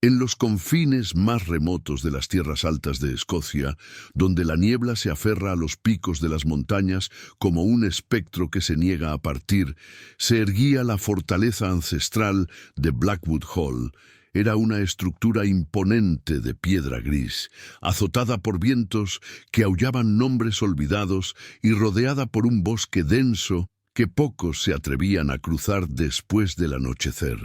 En los confines más remotos de las tierras altas de Escocia, donde la niebla se aferra a los picos de las montañas como un espectro que se niega a partir, se erguía la fortaleza ancestral de Blackwood Hall. Era una estructura imponente de piedra gris, azotada por vientos que aullaban nombres olvidados y rodeada por un bosque denso que pocos se atrevían a cruzar después del anochecer.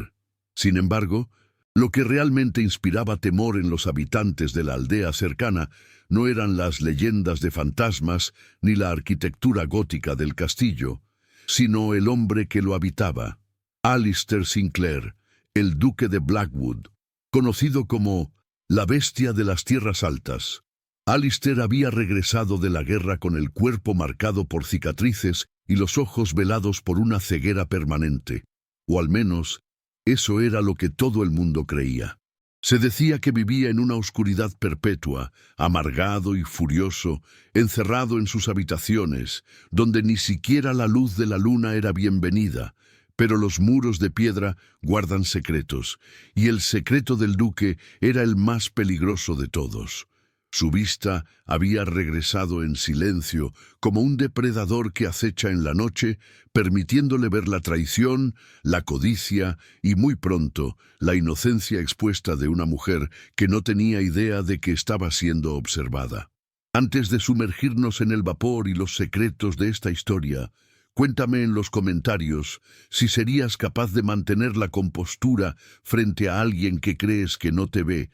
Sin embargo, lo que realmente inspiraba temor en los habitantes de la aldea cercana no eran las leyendas de fantasmas ni la arquitectura gótica del castillo, sino el hombre que lo habitaba, Alistair Sinclair, el duque de Blackwood, conocido como la bestia de las tierras altas. Alistair había regresado de la guerra con el cuerpo marcado por cicatrices y los ojos velados por una ceguera permanente, o al menos eso era lo que todo el mundo creía. Se decía que vivía en una oscuridad perpetua, amargado y furioso, encerrado en sus habitaciones, donde ni siquiera la luz de la luna era bienvenida. Pero los muros de piedra guardan secretos, y el secreto del duque era el más peligroso de todos. Su vista había regresado en silencio, como un depredador que acecha en la noche, permitiéndole ver la traición, la codicia y, muy pronto, la inocencia expuesta de una mujer que no tenía idea de que estaba siendo observada. Antes de sumergirnos en el vapor y los secretos de esta historia, cuéntame en los comentarios si serías capaz de mantener la compostura frente a alguien que crees que no te ve,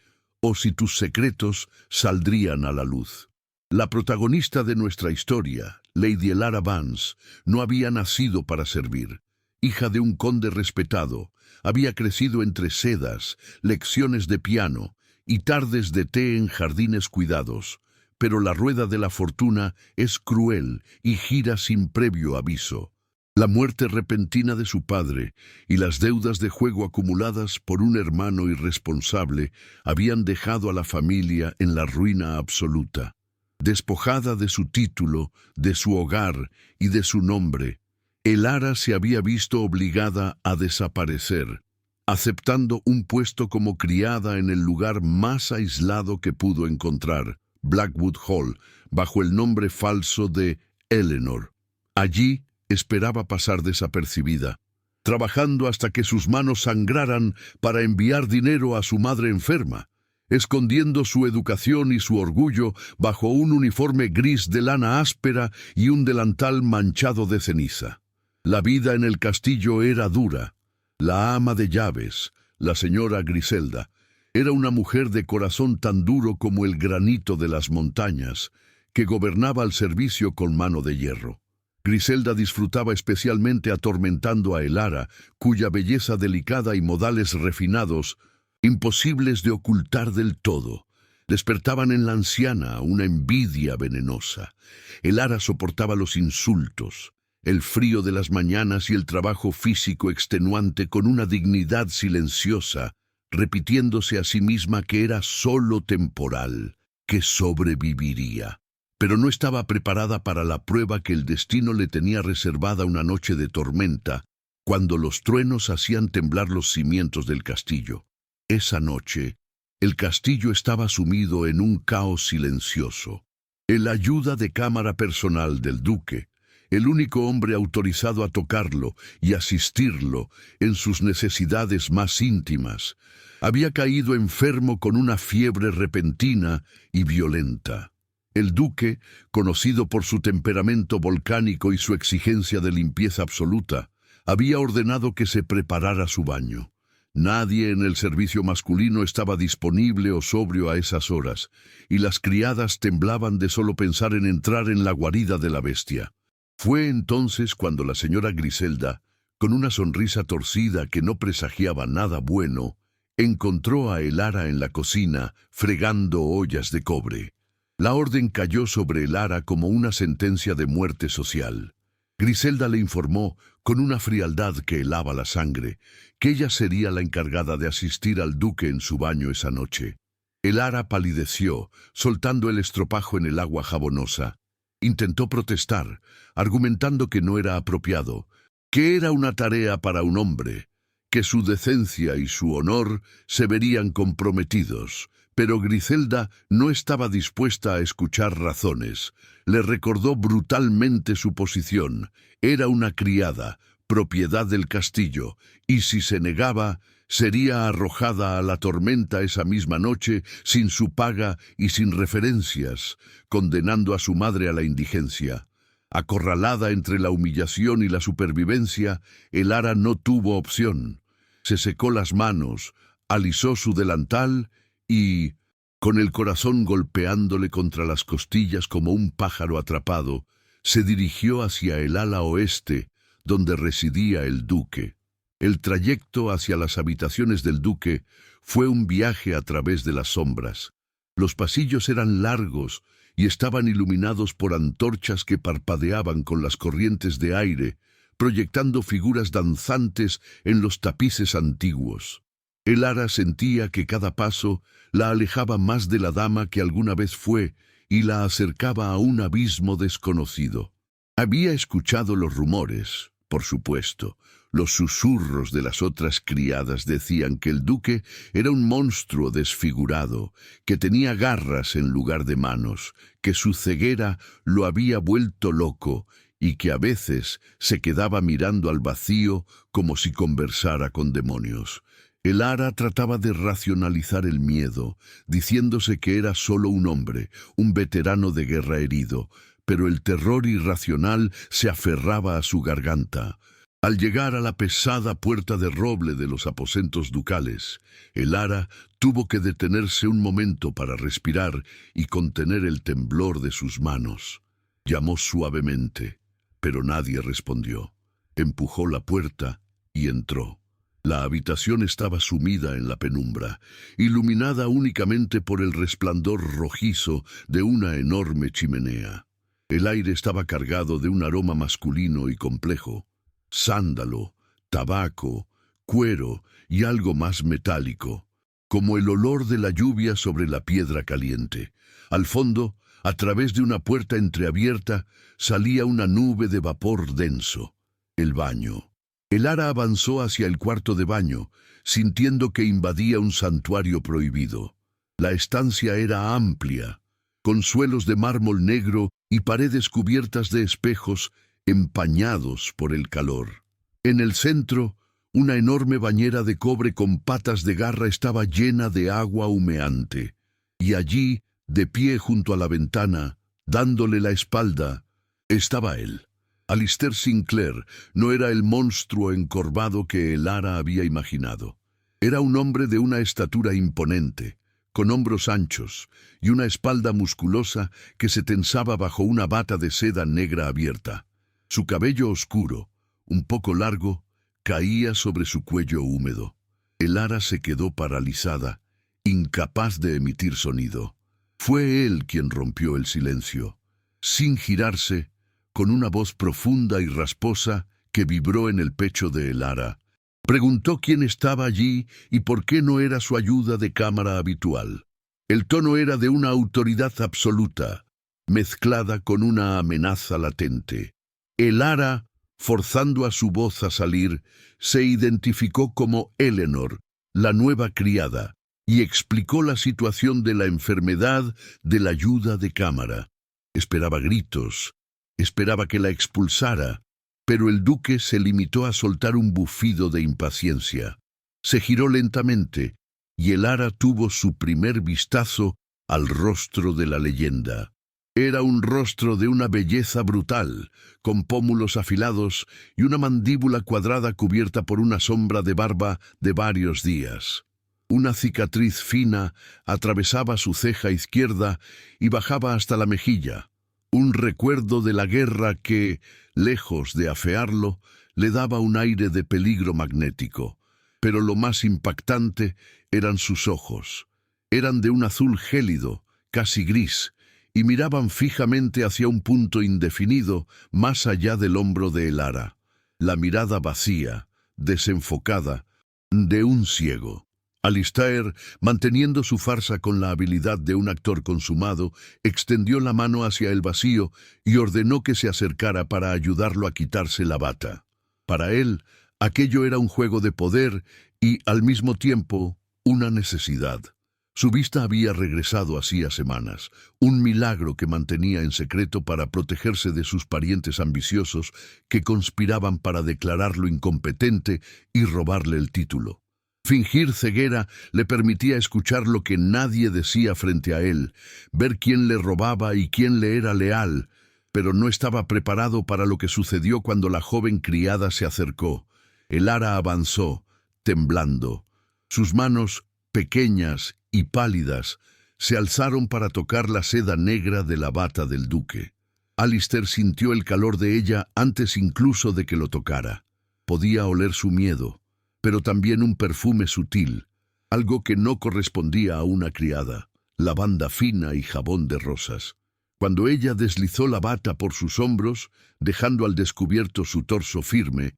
o si tus secretos saldrían a la luz. La protagonista de nuestra historia, Lady Elara Vance, no había nacido para servir. Hija de un conde respetado, había crecido entre sedas, lecciones de piano y tardes de té en jardines cuidados. Pero la rueda de la fortuna es cruel y gira sin previo aviso. La muerte repentina de su padre y las deudas de juego acumuladas por un hermano irresponsable habían dejado a la familia en la ruina absoluta. Despojada de su título, de su hogar y de su nombre, Elara se había visto obligada a desaparecer, aceptando un puesto como criada en el lugar más aislado que pudo encontrar, Blackwood Hall, bajo el nombre falso de Eleanor. Allí esperaba pasar desapercibida, trabajando hasta que sus manos sangraran para enviar dinero a su madre enferma, escondiendo su educación y su orgullo bajo un uniforme gris de lana áspera y un delantal manchado de ceniza. La vida en el castillo era dura. La ama de llaves, la señora Griselda, era una mujer de corazón tan duro como el granito de las montañas, que gobernaba al servicio con mano de hierro. Griselda disfrutaba especialmente atormentando a Elara, cuya belleza delicada y modales refinados, imposibles de ocultar del todo, despertaban en la anciana una envidia venenosa. Elara soportaba los insultos, el frío de las mañanas y el trabajo físico extenuante con una dignidad silenciosa, repitiéndose a sí misma que era solo temporal, que sobreviviría. Pero no estaba preparada para la prueba que el destino le tenía reservada una noche de tormenta, cuando los truenos hacían temblar los cimientos del castillo. Esa noche, el castillo estaba sumido en un caos silencioso. El ayuda de cámara personal del duque, el único hombre autorizado a tocarlo y asistirlo en sus necesidades más íntimas, había caído enfermo con una fiebre repentina y violenta. El duque, conocido por su temperamento volcánico y su exigencia de limpieza absoluta, había ordenado que se preparara su baño. Nadie en el servicio masculino estaba disponible o sobrio a esas horas, y las criadas temblaban de solo pensar en entrar en la guarida de la bestia. Fue entonces cuando la señora Griselda, con una sonrisa torcida que no presagiaba nada bueno, encontró a Elara en la cocina, fregando ollas de cobre. La orden cayó sobre Elara como una sentencia de muerte social. Griselda le informó, con una frialdad que helaba la sangre, que ella sería la encargada de asistir al duque en su baño esa noche. Elara palideció, soltando el estropajo en el agua jabonosa. Intentó protestar, argumentando que no era apropiado, que era una tarea para un hombre, que su decencia y su honor se verían comprometidos. Pero Griselda no estaba dispuesta a escuchar razones. Le recordó brutalmente su posición. Era una criada, propiedad del castillo, y si se negaba, sería arrojada a la tormenta esa misma noche, sin su paga y sin referencias, condenando a su madre a la indigencia. Acorralada entre la humillación y la supervivencia, Elara no tuvo opción. Se secó las manos, alisó su delantal y, con el corazón golpeándole contra las costillas como un pájaro atrapado, se dirigió hacia el ala oeste, donde residía el duque. El trayecto hacia las habitaciones del duque fue un viaje a través de las sombras. Los pasillos eran largos y estaban iluminados por antorchas que parpadeaban con las corrientes de aire, proyectando figuras danzantes en los tapices antiguos. Elara sentía que cada paso la alejaba más de la dama que alguna vez fue y la acercaba a un abismo desconocido. Había escuchado los rumores, por supuesto. Los susurros de las otras criadas decían que el duque era un monstruo desfigurado, que tenía garras en lugar de manos, que su ceguera lo había vuelto loco y que a veces se quedaba mirando al vacío como si conversara con demonios. Elara trataba de racionalizar el miedo, diciéndose que era solo un hombre, un veterano de guerra herido, pero el terror irracional se aferraba a su garganta. Al llegar a la pesada puerta de roble de los aposentos ducales, Elara tuvo que detenerse un momento para respirar y contener el temblor de sus manos. Llamó suavemente, pero nadie respondió. Empujó la puerta y entró. La habitación estaba sumida en la penumbra, iluminada únicamente por el resplandor rojizo de una enorme chimenea. El aire estaba cargado de un aroma masculino y complejo. Sándalo, tabaco, cuero y algo más metálico, como el olor de la lluvia sobre la piedra caliente. Al fondo, a través de una puerta entreabierta, salía una nube de vapor denso. El baño. Elara avanzó hacia el cuarto de baño, sintiendo que invadía un santuario prohibido. La estancia era amplia, con suelos de mármol negro y paredes cubiertas de espejos empañados por el calor. En el centro, una enorme bañera de cobre con patas de garra estaba llena de agua humeante, y allí, de pie junto a la ventana, dándole la espalda, estaba él. Alistair Sinclair no era el monstruo encorvado que Elara había imaginado. Era un hombre de una estatura imponente, con hombros anchos y una espalda musculosa que se tensaba bajo una bata de seda negra abierta. Su cabello oscuro, un poco largo, caía sobre su cuello húmedo. Elara se quedó paralizada, incapaz de emitir sonido. Fue él quien rompió el silencio. Sin girarse, con una voz profunda y rasposa que vibró en el pecho de Elara, preguntó quién estaba allí y por qué no era su ayuda de cámara habitual. El tono era de una autoridad absoluta, mezclada con una amenaza latente. Elara, forzando a su voz a salir, se identificó como Eleanor, la nueva criada, y explicó la situación de la enfermedad de la ayuda de cámara. Esperaba gritos, esperaba que la expulsara, pero el duque se limitó a soltar un bufido de impaciencia. Se giró lentamente, y Elara tuvo su primer vistazo al rostro de la leyenda. Era un rostro de una belleza brutal, con pómulos afilados y una mandíbula cuadrada cubierta por una sombra de barba de varios días. Una cicatriz fina atravesaba su ceja izquierda y bajaba hasta la mejilla, un recuerdo de la guerra que, lejos de afearlo, le daba un aire de peligro magnético. Pero lo más impactante eran sus ojos. Eran de un azul gélido, casi gris, y miraban fijamente hacia un punto indefinido más allá del hombro de Elara. La mirada vacía, desenfocada, de un ciego. Alistair, manteniendo su farsa con la habilidad de un actor consumado, extendió la mano hacia el vacío y ordenó que se acercara para ayudarlo a quitarse la bata. Para él, Aquello era un juego de poder y, al mismo tiempo, una necesidad. Su vista había regresado hacía semanas, un milagro que mantenía en secreto para protegerse de sus parientes ambiciosos que conspiraban para declararlo incompetente y robarle el título. Fingir ceguera le permitía escuchar lo que nadie decía frente a él, ver quién le robaba y quién le era leal, pero no estaba preparado para lo que sucedió cuando la joven criada se acercó. Elara avanzó, temblando. Sus manos, pequeñas y pálidas, se alzaron para tocar la seda negra de la bata del duque. Alistair sintió el calor de ella antes incluso de que lo tocara. Podía oler su miedo, pero también un perfume sutil, algo que no correspondía a una criada, lavanda fina y jabón de rosas. Cuando ella deslizó la bata por sus hombros, dejando al descubierto su torso firme,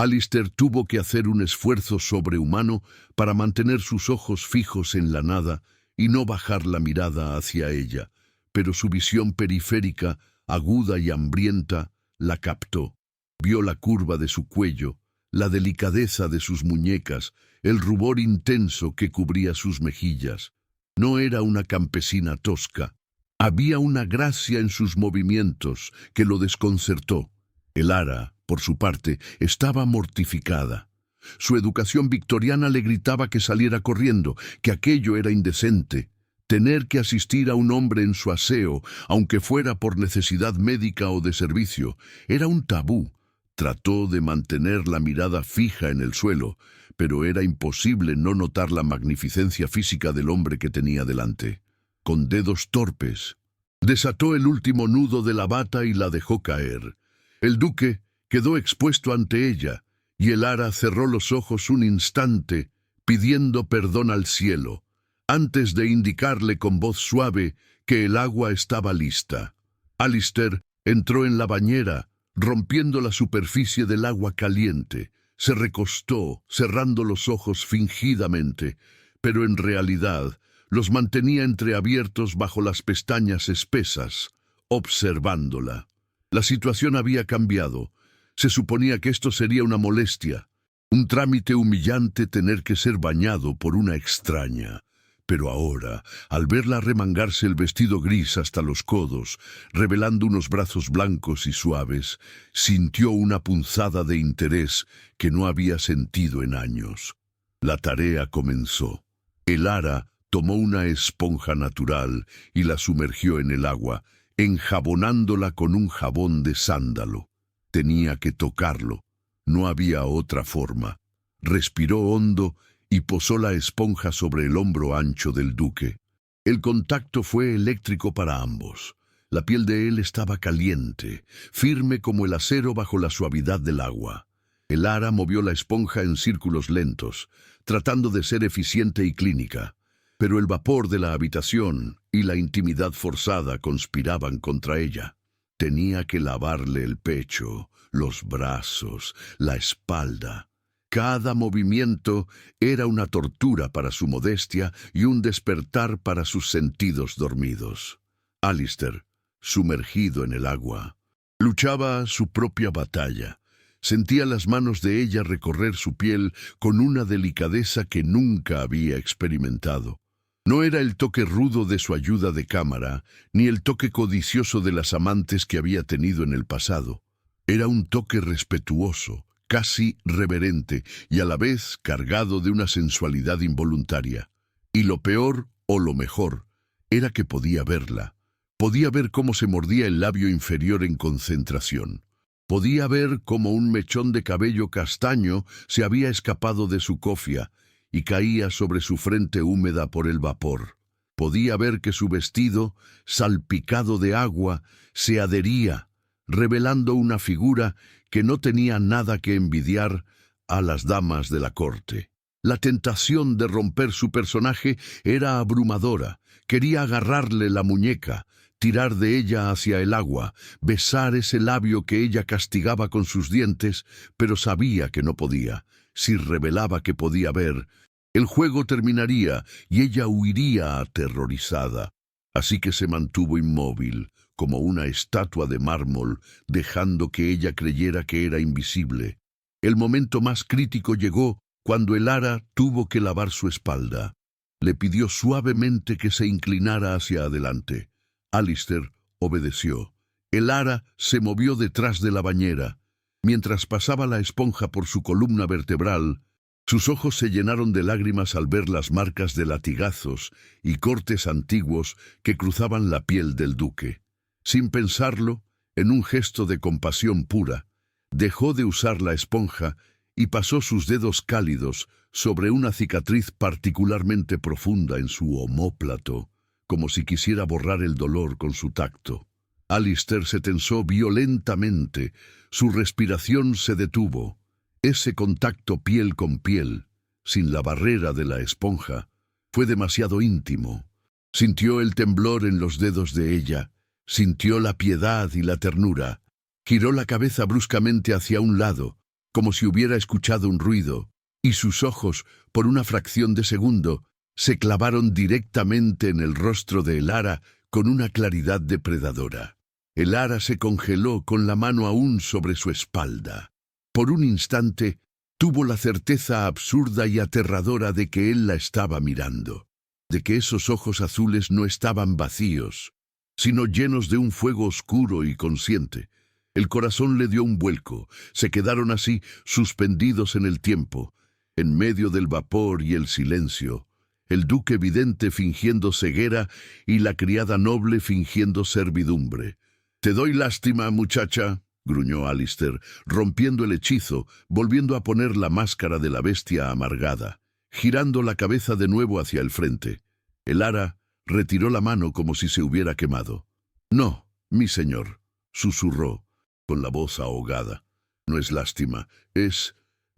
Alistair tuvo que hacer un esfuerzo sobrehumano para mantener sus ojos fijos en la nada y no bajar la mirada hacia ella, pero su visión periférica, aguda y hambrienta, la captó. Vio la curva de su cuello, la delicadeza de sus muñecas, el rubor intenso que cubría sus mejillas. No era una campesina tosca. Había una gracia en sus movimientos que lo desconcertó. Elara, por su parte, estaba mortificada. Su educación victoriana le gritaba que saliera corriendo, que aquello era indecente. Tener que asistir a un hombre en su aseo, aunque fuera por necesidad médica o de servicio, era un tabú. Trató de mantener la mirada fija en el suelo, pero era imposible no notar la magnificencia física del hombre que tenía delante. Con dedos torpes, desató el último nudo de la bata y la dejó caer. El duque quedó expuesto ante ella, y Elara cerró los ojos un instante, pidiendo perdón al cielo, antes de indicarle con voz suave que el agua estaba lista. Alistair entró en la bañera, rompiendo la superficie del agua caliente. Se recostó, cerrando los ojos fingidamente, pero en realidad los mantenía entreabiertos bajo las pestañas espesas, observándola. La situación había cambiado. Se suponía que esto sería una molestia, un trámite humillante tener que ser bañado por una extraña. Pero ahora, al verla remangarse el vestido gris hasta los codos, revelando unos brazos blancos y suaves, sintió una punzada de interés que no había sentido en años. La tarea comenzó. Elara tomó una esponja natural y la sumergió en el agua, enjabonándola con un jabón de sándalo. Tenía que tocarlo. No había otra forma. Respiró hondo y posó la esponja sobre el hombro ancho del duque. El contacto fue eléctrico para ambos. La piel de él estaba caliente, firme como el acero bajo la suavidad del agua. Elara movió la esponja en círculos lentos, tratando de ser eficiente y clínica. Pero el vapor de la habitación y la intimidad forzada conspiraban contra ella. Tenía que lavarle el pecho, los brazos, la espalda. Cada movimiento era una tortura para su modestia y un despertar para sus sentidos dormidos. Alistair, sumergido en el agua, luchaba su propia batalla. Sentía las manos de ella recorrer su piel con una delicadeza que nunca había experimentado. No era el toque rudo de su ayuda de cámara, ni el toque codicioso de las amantes que había tenido en el pasado. Era un toque respetuoso, casi reverente, y a la vez cargado de una sensualidad involuntaria. Y lo peor, o lo mejor, era que podía verla. Podía ver cómo se mordía el labio inferior en concentración. Podía ver cómo un mechón de cabello castaño se había escapado de su cofia y caía sobre su frente húmeda por el vapor. Podía ver que su vestido, salpicado de agua, se adhería, revelando una figura que no tenía nada que envidiar a las damas de la corte. La tentación de romper su personaje era abrumadora. Quería agarrarle la muñeca, tirar de ella hacia el agua, besar ese labio que ella castigaba con sus dientes, pero sabía que no podía. Si revelaba que podía ver, el juego terminaría y ella huiría aterrorizada. Así que se mantuvo inmóvil, como una estatua de mármol, dejando que ella creyera que era invisible. El momento más crítico llegó cuando el Ara tuvo que lavar su espalda. Le pidió suavemente que se inclinara hacia adelante. Alistair obedeció. El Ara se movió detrás de la bañera. Mientras pasaba la esponja por su columna vertebral, sus ojos se llenaron de lágrimas al ver las marcas de latigazos y cortes antiguos que cruzaban la piel del duque. Sin pensarlo, en un gesto de compasión pura, dejó de usar la esponja y pasó sus dedos cálidos sobre una cicatriz particularmente profunda en su omóplato, como si quisiera borrar el dolor con su tacto. Alistair se tensó violentamente, su respiración se detuvo. Ese contacto piel con piel, sin la barrera de la esponja, fue demasiado íntimo. Sintió el temblor en los dedos de ella, sintió la piedad y la ternura. Giró la cabeza bruscamente hacia un lado, como si hubiera escuchado un ruido, y sus ojos, por una fracción de segundo, se clavaron directamente en el rostro de el Ara con una claridad depredadora. El Ara se congeló con la mano aún sobre su espalda. Por un instante, tuvo la certeza absurda y aterradora de que él la estaba mirando, de que esos ojos azules no estaban vacíos, sino llenos de un fuego oscuro y consciente. El corazón le dio un vuelco, se quedaron así, suspendidos en el tiempo, en medio del vapor y el silencio, el duque vidente fingiendo ceguera y la criada noble fingiendo servidumbre. «Te doy lástima, muchacha», gruñó Alistair, rompiendo el hechizo, volviendo a poner la máscara de la bestia amargada, girando la cabeza de nuevo hacia el frente. El Ara retiró la mano como si se hubiera quemado. «No, mi señor», susurró, con la voz ahogada. «No es lástima, es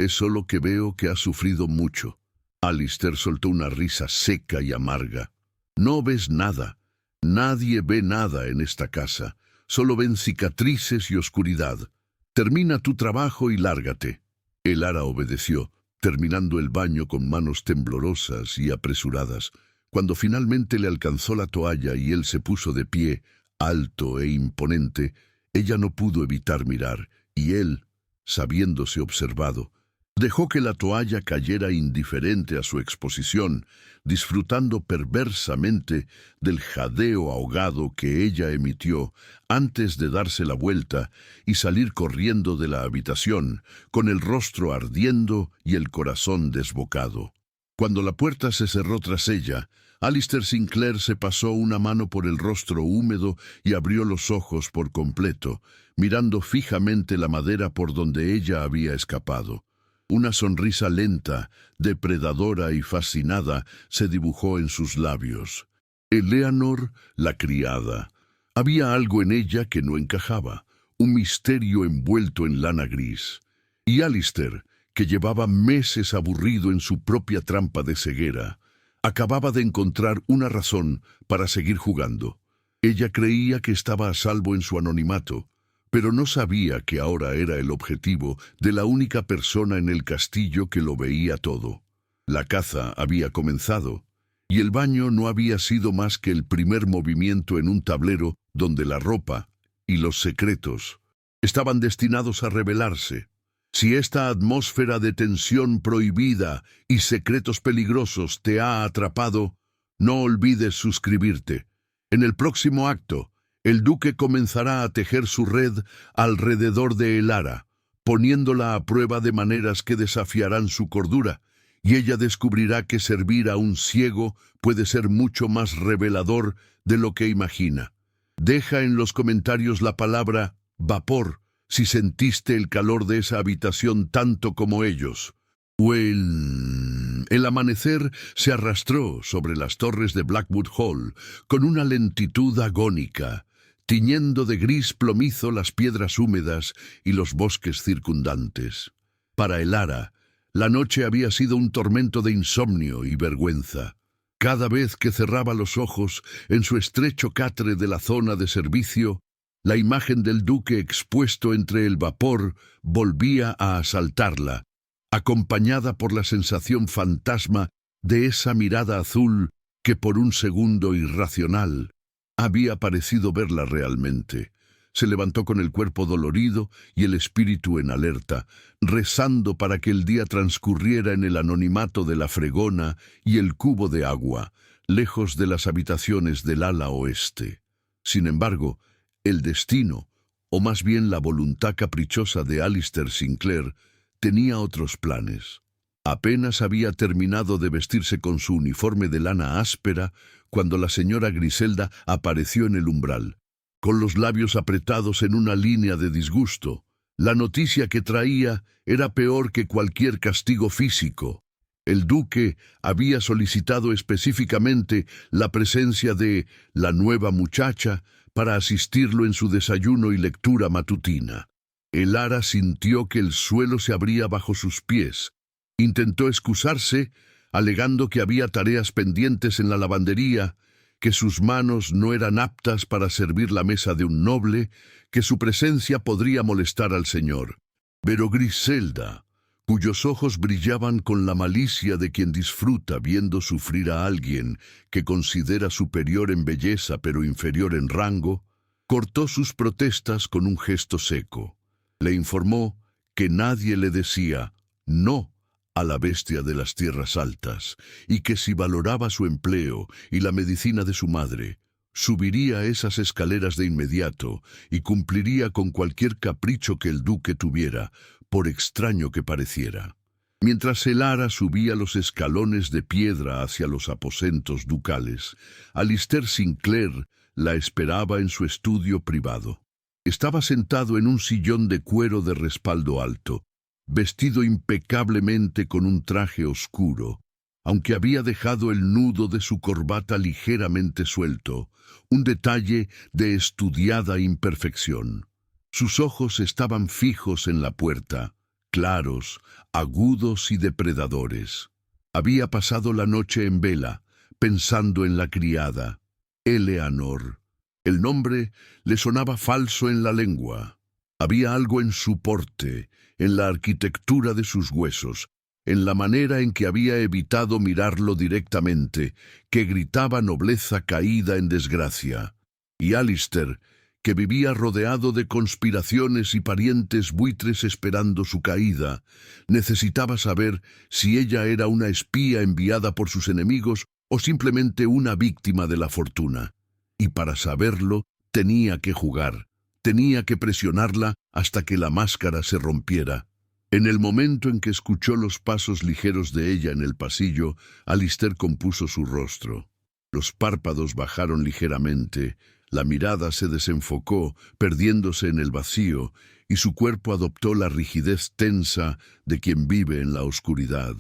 solo que veo que ha sufrido mucho». Alistair soltó una risa seca y amarga. «No ves nada. Nadie ve nada en esta casa. Solo ven cicatrices y oscuridad. Termina tu trabajo y lárgate». El Ara obedeció, terminando el baño con manos temblorosas y apresuradas. Cuando finalmente le alcanzó la toalla y él se puso de pie, alto e imponente, ella no pudo evitar mirar, y él, sabiéndose observado, dejó que la toalla cayera indiferente a su exposición, disfrutando perversamente del jadeo ahogado que ella emitió antes de darse la vuelta y salir corriendo de la habitación, con el rostro ardiendo y el corazón desbocado. Cuando la puerta se cerró tras ella, Alistair Sinclair se pasó una mano por el rostro húmedo y abrió los ojos por completo, mirando fijamente la madera por donde ella había escapado. Una sonrisa lenta, depredadora y fascinada se dibujó en sus labios. Eleanor, la criada. Había algo en ella que no encajaba, un misterio envuelto en lana gris. Y Alistair, que llevaba meses aburrido en su propia trampa de ceguera, acababa de encontrar una razón para seguir jugando. Ella creía que estaba a salvo en su anonimato, pero no sabía que ahora era el objetivo de la única persona en el castillo que lo veía todo. La caza había comenzado, y el baño no había sido más que el primer movimiento en un tablero donde la ropa y los secretos estaban destinados a revelarse. Si esta atmósfera de tensión prohibida y secretos peligrosos te ha atrapado, no olvides suscribirte. En el próximo acto, el duque comenzará a tejer su red alrededor de el Ara, poniéndola a prueba de maneras que desafiarán su cordura, y ella descubrirá que servir a un ciego puede ser mucho más revelador de lo que imagina. Deja en los comentarios la palabra vapor si sentiste el calor de esa habitación tanto como ellos. El amanecer se arrastró sobre las torres de Blackwood Hall con una lentitud agónica, tiñendo de gris plomizo las piedras húmedas y los bosques circundantes. Para el Ara, la noche había sido un tormento de insomnio y vergüenza. Cada vez que cerraba los ojos en su estrecho catre de la zona de servicio, la imagen del duque expuesto entre el vapor volvía a asaltarla, acompañada por la sensación fantasma de esa mirada azul que por un segundo irracional había parecido verla realmente. Se levantó con el cuerpo dolorido y el espíritu en alerta, rezando para que el día transcurriera en el anonimato de la fregona y el cubo de agua, lejos de las habitaciones del ala oeste. Sin embargo, el destino, o más bien la voluntad caprichosa de Alistair Sinclair, tenía otros planes. Apenas había terminado de vestirse con su uniforme de lana áspera cuando la señora Griselda apareció en el umbral, con los labios apretados en una línea de disgusto. La noticia que traía era peor que cualquier castigo físico. El duque había solicitado específicamente la presencia de la nueva muchacha para asistirlo en su desayuno y lectura matutina. Elara sintió que el suelo se abría bajo sus pies. Intentó excusarse, alegando que había tareas pendientes en la lavandería, que sus manos no eran aptas para servir la mesa de un noble, que su presencia podría molestar al señor. Pero Griselda, cuyos ojos brillaban con la malicia de quien disfruta viendo sufrir a alguien que considera superior en belleza pero inferior en rango, cortó sus protestas con un gesto seco. Le informó que nadie le decía no a la bestia de las tierras altas, y que si valoraba su empleo y la medicina de su madre, subiría esas escaleras de inmediato y cumpliría con cualquier capricho que el duque tuviera, por extraño que pareciera. Mientras Elara subía los escalones de piedra hacia los aposentos ducales, Alistair Sinclair la esperaba en su estudio privado. Estaba sentado en un sillón de cuero de respaldo alto, vestido impecablemente con un traje oscuro, aunque había dejado el nudo de su corbata ligeramente suelto, un detalle de estudiada imperfección. Sus ojos estaban fijos en la puerta, claros, agudos y depredadores. Había pasado la noche en vela, pensando en la criada, Eleanor. El nombre le sonaba falso en la lengua. Había algo en su porte, en la arquitectura de sus huesos, en la manera en que había evitado mirarlo directamente, que gritaba nobleza caída en desgracia. Y Alistair, que vivía rodeado de conspiraciones y parientes buitres esperando su caída, necesitaba saber si ella era una espía enviada por sus enemigos o simplemente una víctima de la fortuna. Y para saberlo, tenía que jugar. Tenía que presionarla hasta que la máscara se rompiera. En el momento en que escuchó los pasos ligeros de ella en el pasillo, Alistair compuso su rostro. Los párpados bajaron ligeramente, la mirada se desenfocó, perdiéndose en el vacío, y su cuerpo adoptó la rigidez tensa de quien vive en la oscuridad.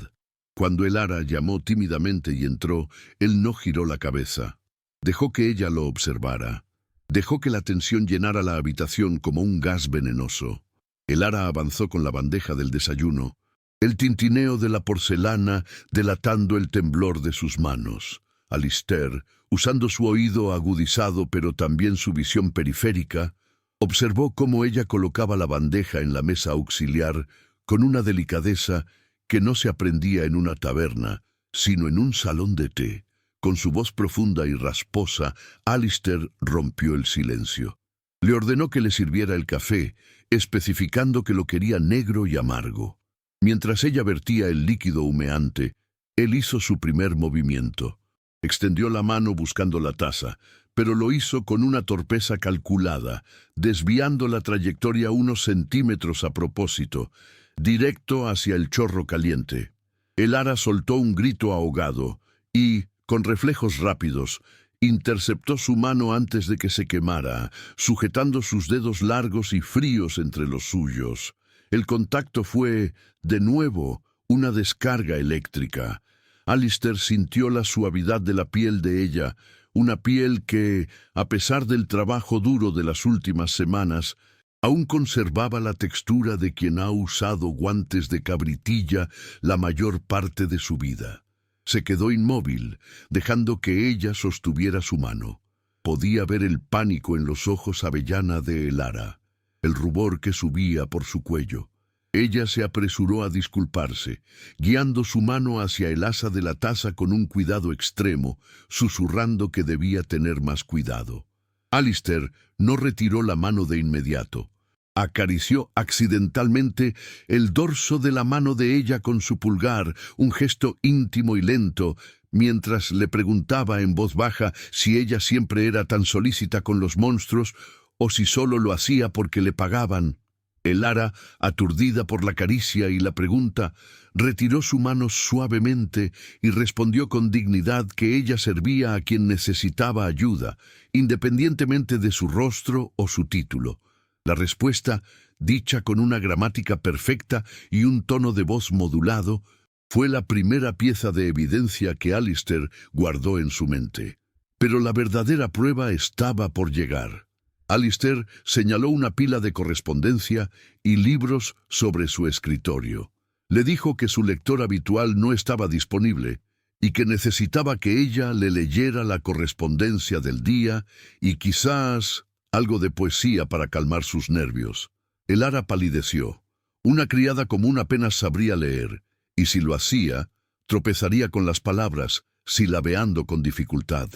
Cuando Elara llamó tímidamente y entró, él no giró la cabeza. Dejó que ella lo observara. Dejó que la tensión llenara la habitación como un gas venenoso. Elara avanzó con la bandeja del desayuno, el tintineo de la porcelana delatando el temblor de sus manos. Alistair, usando su oído agudizado pero también su visión periférica, observó cómo ella colocaba la bandeja en la mesa auxiliar con una delicadeza que no se aprendía en una taberna, sino en un salón de té. Con su voz profunda y rasposa, Alistair rompió el silencio. Le ordenó que le sirviera el café, especificando que lo quería negro y amargo. Mientras ella vertía el líquido humeante, él hizo su primer movimiento. Extendió la mano buscando la taza, pero lo hizo con una torpeza calculada, desviando la trayectoria unos centímetros a propósito, directo hacia el chorro caliente. Elara soltó un grito ahogado y, con reflejos rápidos, interceptó su mano antes de que se quemara, sujetando sus dedos largos y fríos entre los suyos. El contacto fue, de nuevo, una descarga eléctrica. Alistair sintió la suavidad de la piel de ella, una piel que, a pesar del trabajo duro de las últimas semanas, aún conservaba la textura de quien ha usado guantes de cabritilla la mayor parte de su vida. Se quedó inmóvil, dejando que ella sostuviera su mano. Podía ver el pánico en los ojos avellana de Elara, el rubor que subía por su cuello. Ella se apresuró a disculparse, guiando su mano hacia el asa de la taza con un cuidado extremo, susurrando que debía tener más cuidado. Alistair no retiró la mano de inmediato. Acarició accidentalmente el dorso de la mano de ella con su pulgar, un gesto íntimo y lento, mientras le preguntaba en voz baja si ella siempre era tan solícita con los monstruos o si solo lo hacía porque le pagaban. Elara, aturdida por la caricia y la pregunta, retiró su mano suavemente y respondió con dignidad que ella servía a quien necesitaba ayuda, independientemente de su rostro o su título. La respuesta, dicha con una gramática perfecta y un tono de voz modulado, fue la primera pieza de evidencia que Alistair guardó en su mente. Pero la verdadera prueba estaba por llegar. Alistair señaló una pila de correspondencia y libros sobre su escritorio. Le dijo que su lector habitual no estaba disponible y que necesitaba que ella le leyera la correspondencia del día y quizás algo de poesía para calmar sus nervios. Elara palideció. Una criada común apenas sabría leer, y si lo hacía, tropezaría con las palabras, silabeando con dificultad.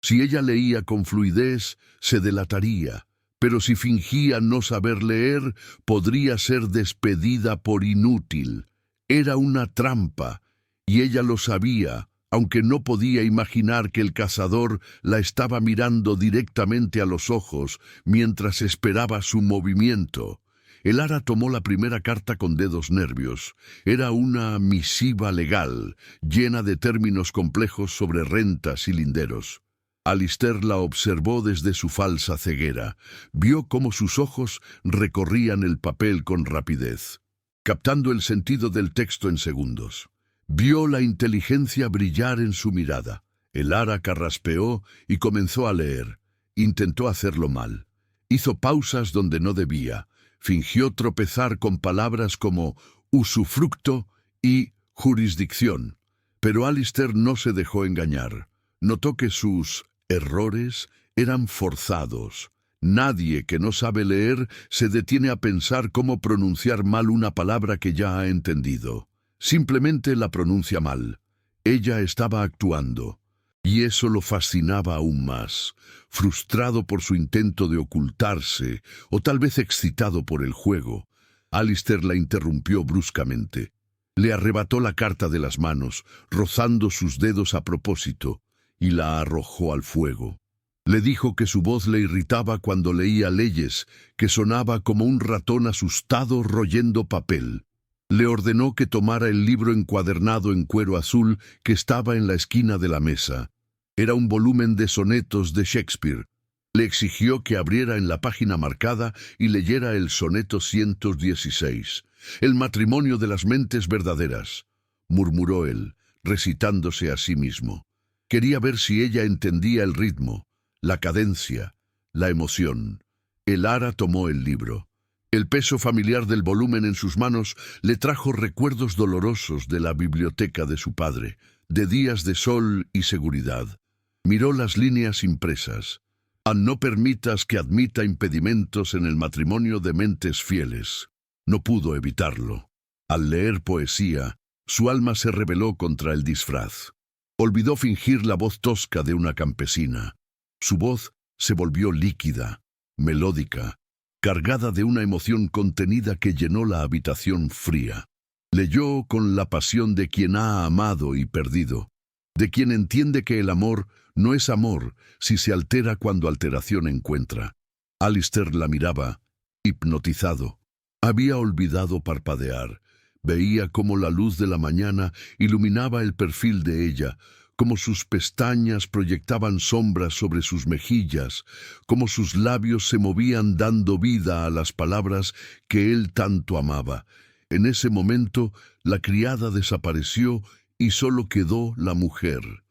Si ella leía con fluidez, se delataría, pero si fingía no saber leer, podría ser despedida por inútil. Era una trampa, y ella lo sabía, aunque no podía imaginar que el cazador la estaba mirando directamente a los ojos mientras esperaba su movimiento. Elara tomó la primera carta con dedos nervios. Era una misiva legal, llena de términos complejos sobre rentas y linderos. Alistair la observó desde su falsa ceguera. Vio cómo sus ojos recorrían el papel con rapidez, captando el sentido del texto en segundos. Vio la inteligencia brillar en su mirada. Elara carraspeó y comenzó a leer. Intentó hacerlo mal. Hizo pausas donde no debía. Fingió tropezar con palabras como usufructo y jurisdicción. Pero Alistair no se dejó engañar. Notó que sus errores eran forzados. Nadie que no sabe leer se detiene a pensar cómo pronunciar mal una palabra que ya ha entendido. Simplemente la pronuncia mal. Ella estaba actuando. Y eso lo fascinaba aún más, frustrado por su intento de ocultarse, o tal vez excitado por el juego. Alistair la interrumpió bruscamente. Le arrebató la carta de las manos, rozando sus dedos a propósito, y la arrojó al fuego. Le dijo que su voz le irritaba cuando leía leyes, que sonaba como un ratón asustado royendo papel. Le ordenó que tomara el libro encuadernado en cuero azul que estaba en la esquina de la mesa. Era un volumen de sonetos de Shakespeare. Le exigió que abriera en la página marcada y leyera el soneto 116, El matrimonio de las mentes verdaderas, murmuró él, recitándose a sí mismo. Quería ver si ella entendía el ritmo, la cadencia, la emoción. Elara tomó el libro. El peso familiar del volumen en sus manos le trajo recuerdos dolorosos de la biblioteca de su padre, de días de sol y seguridad. Miró las líneas impresas. No permitas que admita impedimentos en el matrimonio de mentes fieles. No pudo evitarlo. Al leer poesía, su alma se rebeló contra el disfraz. Olvidó fingir la voz tosca de una campesina. Su voz se volvió líquida, melódica, cargada de una emoción contenida que llenó la habitación fría. Leyó con la pasión de quien ha amado y perdido, de quien entiende que el amor no es amor si se altera cuando alteración encuentra. Alistair la miraba, hipnotizado. Había olvidado parpadear. Veía cómo la luz de la mañana iluminaba el perfil de ella, cómo sus pestañas proyectaban sombras sobre sus mejillas, cómo sus labios se movían dando vida a las palabras que él tanto amaba. En ese momento, la criada desapareció y solo quedó la mujer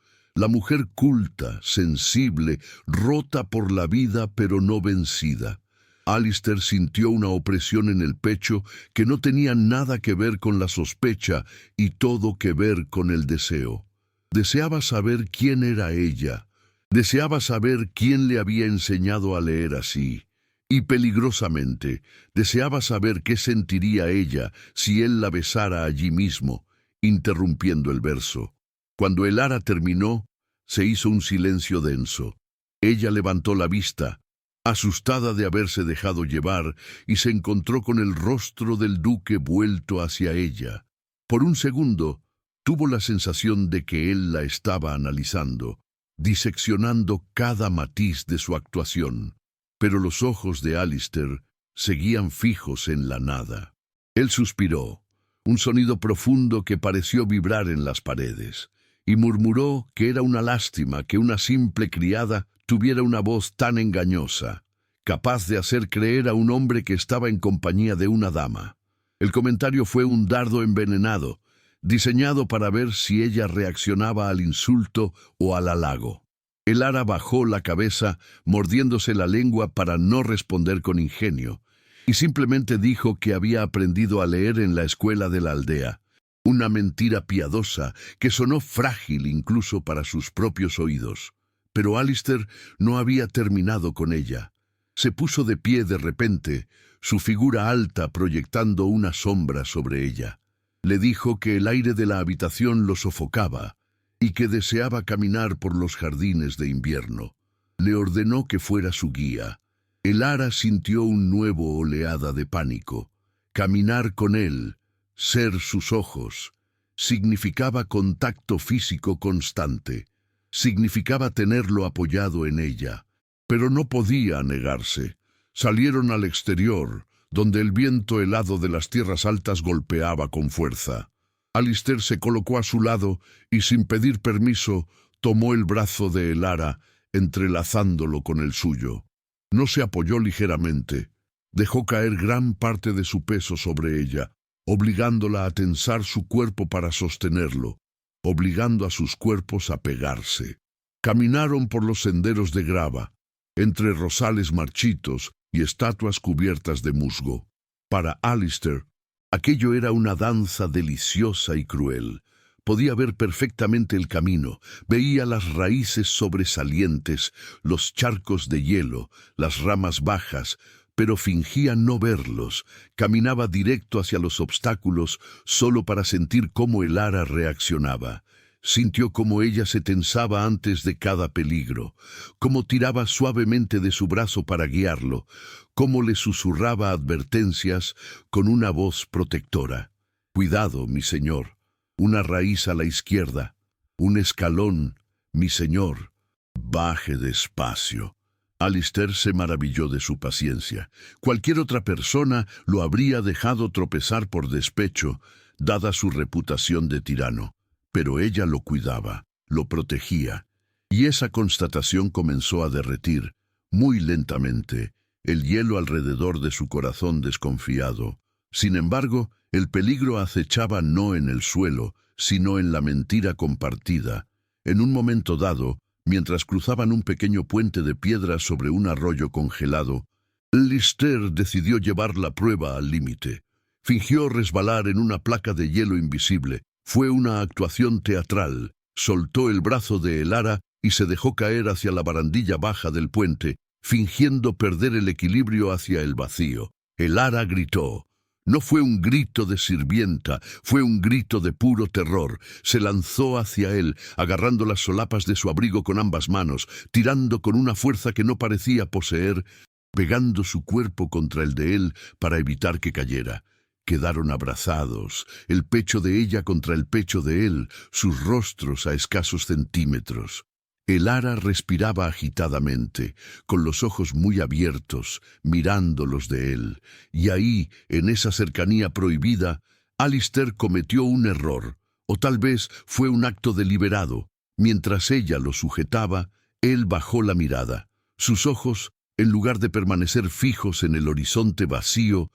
culta, sensible, rota por la vida pero no vencida. Alistair sintió una opresión en el pecho que no tenía nada que ver con la sospecha y todo que ver con el deseo. Deseaba saber quién era ella. Deseaba saber quién le había enseñado a leer así. Y peligrosamente, deseaba saber qué sentiría ella si él la besara allí mismo, interrumpiendo el verso. Cuando Elara terminó, se hizo un silencio denso. Ella levantó la vista, asustada de haberse dejado llevar, y se encontró con el rostro del duque vuelto hacia ella. Por un segundo, tuvo la sensación de que él la estaba analizando, diseccionando cada matiz de su actuación, pero los ojos de Alistair seguían fijos en la nada. Él suspiró, un sonido profundo que pareció vibrar en las paredes, y murmuró que era una lástima que una simple criada tuviera una voz tan engañosa, capaz de hacer creer a un hombre que estaba en compañía de una dama. El comentario fue un dardo envenenado, diseñado para ver si ella reaccionaba al insulto o al halago. Elara bajó la cabeza, mordiéndose la lengua para no responder con ingenio, y simplemente dijo que había aprendido a leer en la escuela de la aldea, una mentira piadosa que sonó frágil incluso para sus propios oídos. Pero Alistair no había terminado con ella. Se puso de pie de repente, su figura alta proyectando una sombra sobre ella. Le dijo que el aire de la habitación lo sofocaba y que deseaba caminar por los jardines de invierno. Le ordenó que fuera su guía. Elara sintió un nuevo oleada de pánico. Caminar con él, ser sus ojos, significaba contacto físico constante. Significaba tenerlo apoyado en ella. Pero no podía negarse. Salieron al exterior, donde el viento helado de las tierras altas golpeaba con fuerza. Alistair se colocó a su lado y, sin pedir permiso, tomó el brazo de Elara, entrelazándolo con el suyo. No se apoyó ligeramente. Dejó caer gran parte de su peso sobre ella, obligándola a tensar su cuerpo para sostenerlo, obligando a sus cuerpos a pegarse. Caminaron por los senderos de grava, entre rosales marchitos y estatuas cubiertas de musgo. Para Alistair, aquello era una danza deliciosa y cruel. Podía ver perfectamente el camino, veía las raíces sobresalientes, los charcos de hielo, las ramas bajas, pero fingía no verlos. Caminaba directo hacia los obstáculos solo para sentir cómo Elara reaccionaba. Sintió cómo ella se tensaba antes de cada peligro, cómo tiraba suavemente de su brazo para guiarlo, cómo le susurraba advertencias con una voz protectora. «Cuidado, mi señor. Una raíz a la izquierda. Un escalón, mi señor. Baje despacio». Alistair se maravilló de su paciencia. Cualquier otra persona lo habría dejado tropezar por despecho, dada su reputación de tirano. Pero ella lo cuidaba, lo protegía, y esa constatación comenzó a derretir, muy lentamente, el hielo alrededor de su corazón desconfiado. Sin embargo, el peligro acechaba no en el suelo, sino en la mentira compartida. En un momento dado, mientras cruzaban un pequeño puente de piedra sobre un arroyo congelado, Alistair decidió llevar la prueba al límite. Fingió resbalar en una placa de hielo invisible. Fue una actuación teatral. Soltó el brazo de Elara y se dejó caer hacia la barandilla baja del puente, fingiendo perder el equilibrio hacia el vacío. Elara gritó. No fue un grito de sirvienta, fue un grito de puro terror. Se lanzó hacia él, agarrando las solapas de su abrigo con ambas manos, tirando con una fuerza que no parecía poseer, pegando su cuerpo contra el de él para evitar que cayera. Quedaron abrazados, el pecho de ella contra el pecho de él, sus rostros a escasos centímetros. Elara respiraba agitadamente, con los ojos muy abiertos, mirándolos de él, y ahí, en esa cercanía prohibida, Alistair cometió un error, o tal vez fue un acto deliberado. Mientras ella lo sujetaba, él bajó la mirada. Sus ojos, en lugar de permanecer fijos en el horizonte vacío,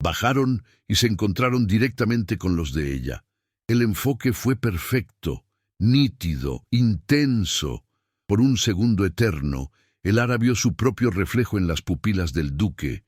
bajaron y se encontraron directamente con los de ella. El enfoque fue perfecto, nítido, intenso. Por un segundo eterno, Elara vio su propio reflejo en las pupilas del duque,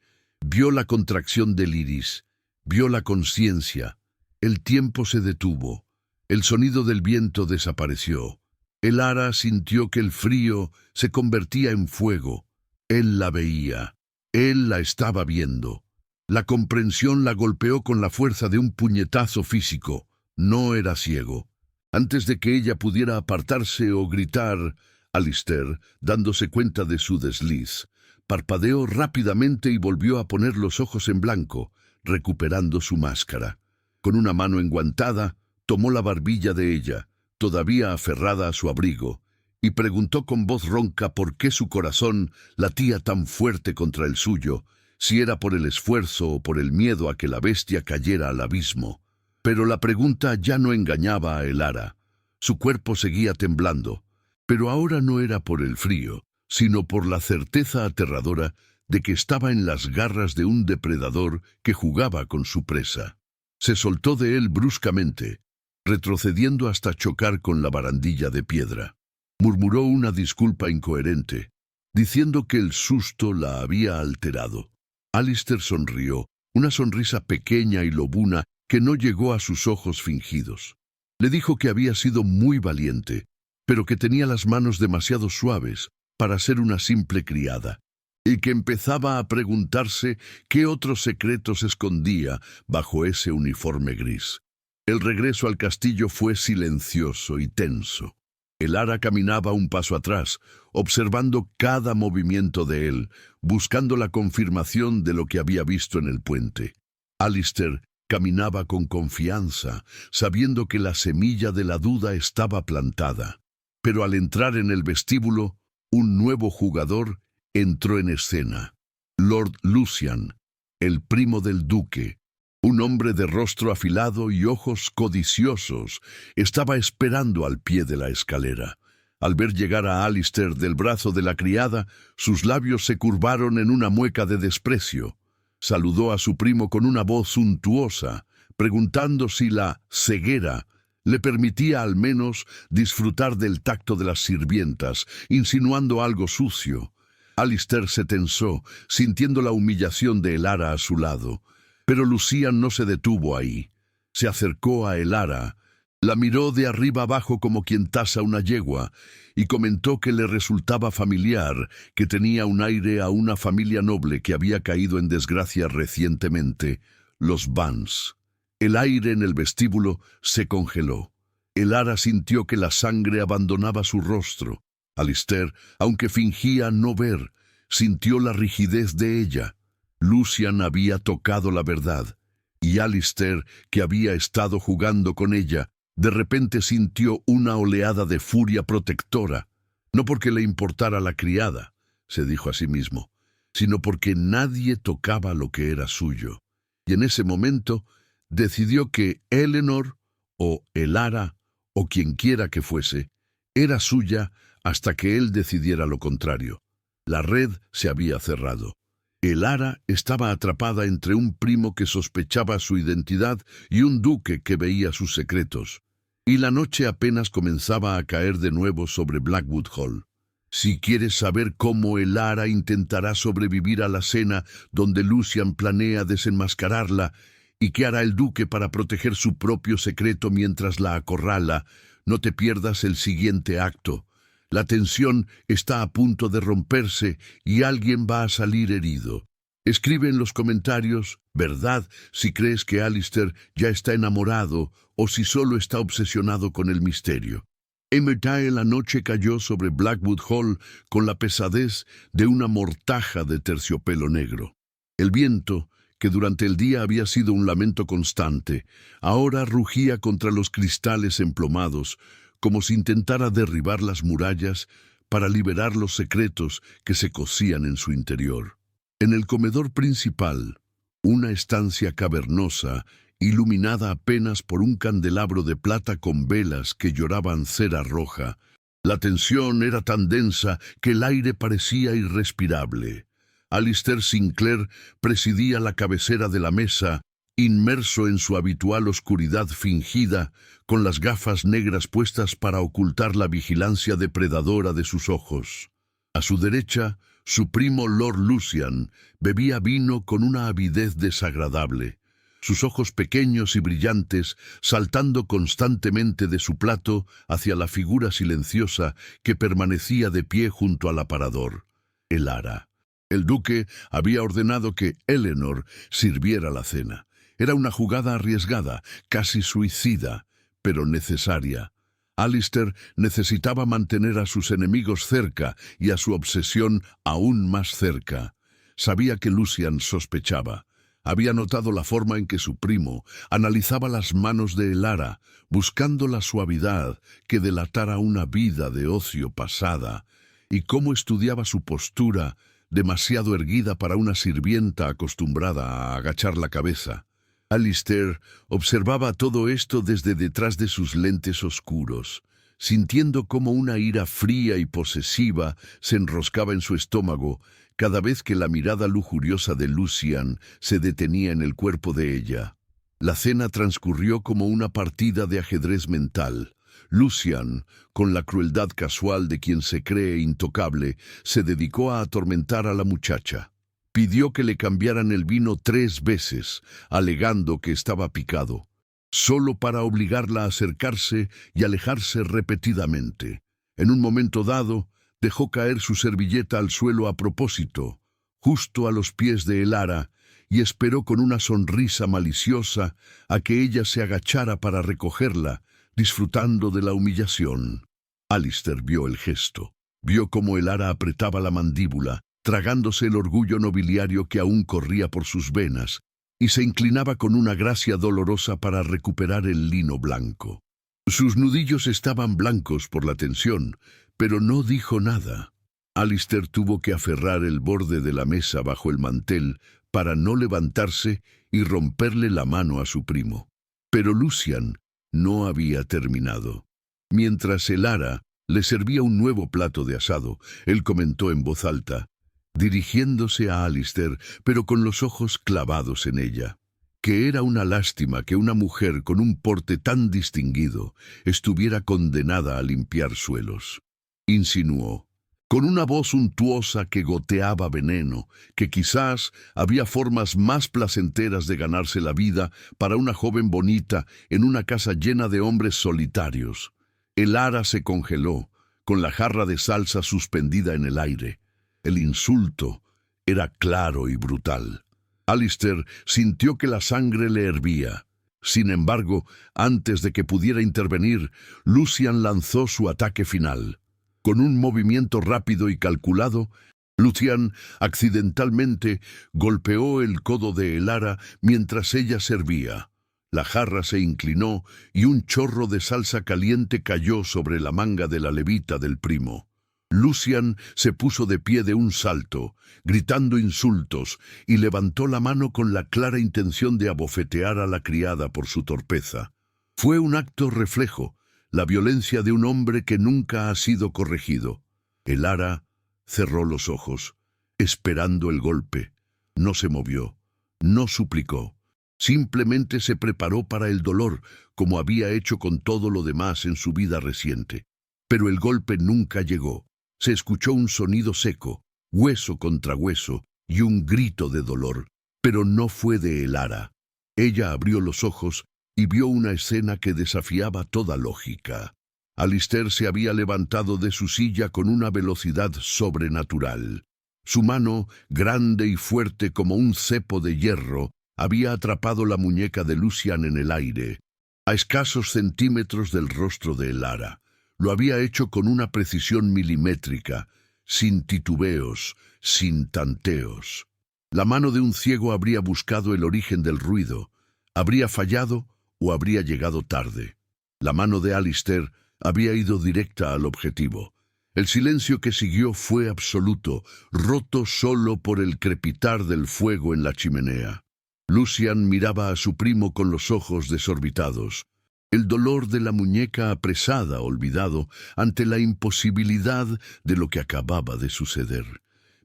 vio la contracción del iris, vio la conciencia. El tiempo se detuvo, el sonido del viento desapareció. Elara sintió que el frío se convertía en fuego. Él la veía, él la estaba viendo. La comprensión la golpeó con la fuerza de un puñetazo físico. No era ciego. Antes de que ella pudiera apartarse o gritar, Alistair, dándose cuenta de su desliz, parpadeó rápidamente y volvió a poner los ojos en blanco, recuperando su máscara. Con una mano enguantada, tomó la barbilla de ella, todavía aferrada a su abrigo, y preguntó con voz ronca por qué su corazón latía tan fuerte contra el suyo, si era por el esfuerzo o por el miedo a que la bestia cayera al abismo. Pero la pregunta ya no engañaba a Elara. Su cuerpo seguía temblando, pero ahora no era por el frío, sino por la certeza aterradora de que estaba en las garras de un depredador que jugaba con su presa. Se soltó de él bruscamente, retrocediendo hasta chocar con la barandilla de piedra. Murmuró una disculpa incoherente, diciendo que el susto la había alterado. Alistair sonrió, una sonrisa pequeña y lobuna que no llegó a sus ojos fingidos. Le dijo que había sido muy valiente, pero que tenía las manos demasiado suaves para ser una simple criada, y que empezaba a preguntarse qué otros secretos escondía bajo ese uniforme gris. El regreso al castillo fue silencioso y tenso. Elara caminaba un paso atrás, observando cada movimiento de él, buscando la confirmación de lo que había visto en el puente. Alistair caminaba con confianza, sabiendo que la semilla de la duda estaba plantada. Pero al entrar en el vestíbulo, un nuevo jugador entró en escena. Lord Lucian, el primo del duque, un hombre de rostro afilado y ojos codiciosos, estaba esperando al pie de la escalera. Al ver llegar a Alistair del brazo de la criada, sus labios se curvaron en una mueca de desprecio. Saludó a su primo con una voz suntuosa, preguntando si la ceguera le permitía al menos disfrutar del tacto de las sirvientas, insinuando algo sucio. Alistair se tensó, sintiendo la humillación de Elara a su lado. Pero Lucian no se detuvo ahí. Se acercó a Elara, la miró de arriba abajo como quien tasa una yegua, y comentó que le resultaba familiar, que tenía un aire a una familia noble que había caído en desgracia recientemente, los Vance. El aire en el vestíbulo se congeló. Elara sintió que la sangre abandonaba su rostro. Alistair, aunque fingía no ver, sintió la rigidez de ella. Lucian había tocado la verdad, y Alistair, que había estado jugando con ella, de repente sintió una oleada de furia protectora, no porque le importara la criada, se dijo a sí mismo, sino porque nadie tocaba lo que era suyo. Y en ese momento decidió que Eleanor, o Elara, o quienquiera que fuese, era suya hasta que él decidiera lo contrario. La red se había cerrado. Elara estaba atrapada entre un primo que sospechaba su identidad y un duque que veía sus secretos. Y la noche apenas comenzaba a caer de nuevo sobre Blackwood Hall. Si quieres saber cómo Elara intentará sobrevivir a la cena donde Lucian planea desenmascararla y qué hará el duque para proteger su propio secreto mientras la acorrala, no te pierdas el siguiente acto. La tensión está a punto de romperse y alguien va a salir herido. Escribe en los comentarios, ¿verdad?, si crees que Alistair ya está enamorado o si solo está obsesionado con el misterio. Emertae la noche cayó sobre Blackwood Hall con la pesadez de una mortaja de terciopelo negro. El viento, que durante el día había sido un lamento constante, ahora rugía contra los cristales emplomados, como si intentara derribar las murallas para liberar los secretos que se cocían en su interior. En el comedor principal, una estancia cavernosa, iluminada apenas por un candelabro de plata con velas que lloraban cera roja, la tensión era tan densa que el aire parecía irrespirable. Alistair Sinclair presidía la cabecera de la mesa, inmerso en su habitual oscuridad fingida, con las gafas negras puestas para ocultar la vigilancia depredadora de sus ojos. A su derecha, su primo Lord Lucian bebía vino con una avidez desagradable, sus ojos pequeños y brillantes saltando constantemente de su plato hacia la figura silenciosa que permanecía de pie junto al aparador, Elara. El duque había ordenado que Eleanor sirviera la cena. Era una jugada arriesgada, casi suicida, pero necesaria. Alistair necesitaba mantener a sus enemigos cerca y a su obsesión aún más cerca. Sabía que Lucian sospechaba. Había notado la forma en que su primo analizaba las manos de Elara, buscando la suavidad que delatara una vida de ocio pasada, y cómo estudiaba su postura, demasiado erguida para una sirvienta acostumbrada a agachar la cabeza. Alistair observaba todo esto desde detrás de sus lentes oscuros, sintiendo cómo una ira fría y posesiva se enroscaba en su estómago cada vez que la mirada lujuriosa de Lucian se detenía en el cuerpo de ella. La cena transcurrió como una partida de ajedrez mental. Lucian, con la crueldad casual de quien se cree intocable, se dedicó a atormentar a la muchacha. Pidió que le cambiaran el vino 3 veces, alegando que estaba picado, solo para obligarla a acercarse y alejarse repetidamente. En un momento dado, dejó caer su servilleta al suelo a propósito, justo a los pies de Elara, y esperó con una sonrisa maliciosa a que ella se agachara para recogerla, disfrutando de la humillación. Alistair vio el gesto. Vio cómo Elara apretaba la mandíbula, tragándose el orgullo nobiliario que aún corría por sus venas, y se inclinaba con una gracia dolorosa para recuperar el lino blanco. Sus nudillos estaban blancos por la tensión, pero no dijo nada. Alistair tuvo que aferrar el borde de la mesa bajo el mantel para no levantarse y romperle la mano a su primo. Pero Lucian no había terminado. Mientras Elara le servía un nuevo plato de asado, él comentó en voz alta, dirigiéndose a Alistair, pero con los ojos clavados en ella, que era una lástima que una mujer con un porte tan distinguido estuviera condenada a limpiar suelos. Insinuó, con una voz untuosa que goteaba veneno, que quizás había formas más placenteras de ganarse la vida para una joven bonita en una casa llena de hombres solitarios. Elara se congeló, con la jarra de salsa suspendida en el aire. El insulto era claro y brutal. Alistair sintió que la sangre le hervía. Sin embargo, antes de que pudiera intervenir, Lucian lanzó su ataque final. Con un movimiento rápido y calculado, Lucian accidentalmente golpeó el codo de Elara mientras ella servía. La jarra se inclinó y un chorro de salsa caliente cayó sobre la manga de la levita del primo. Lucian se puso de pie de un salto, gritando insultos, y levantó la mano con la clara intención de abofetear a la criada por su torpeza. Fue un acto reflejo, la violencia de un hombre que nunca ha sido corregido. Elara cerró los ojos, esperando el golpe. No se movió, no suplicó. Simplemente se preparó para el dolor, como había hecho con todo lo demás en su vida reciente. Pero el golpe nunca llegó. Se escuchó un sonido seco, hueso contra hueso, y un grito de dolor, pero no fue de Elara. Ella abrió los ojos y vio una escena que desafiaba toda lógica. Alistair se había levantado de su silla con una velocidad sobrenatural. Su mano, grande y fuerte como un cepo de hierro, había atrapado la muñeca de Lucian en el aire, a escasos centímetros del rostro de Elara. Lo había hecho con una precisión milimétrica, sin titubeos, sin tanteos. La mano de un ciego habría buscado el origen del ruido, habría fallado o habría llegado tarde. La mano de Alistair había ido directa al objetivo. El silencio que siguió fue absoluto, roto solo por el crepitar del fuego en la chimenea. Lucian miraba a su primo con los ojos desorbitados. El dolor de la muñeca apresada, olvidado, ante la imposibilidad de lo que acababa de suceder.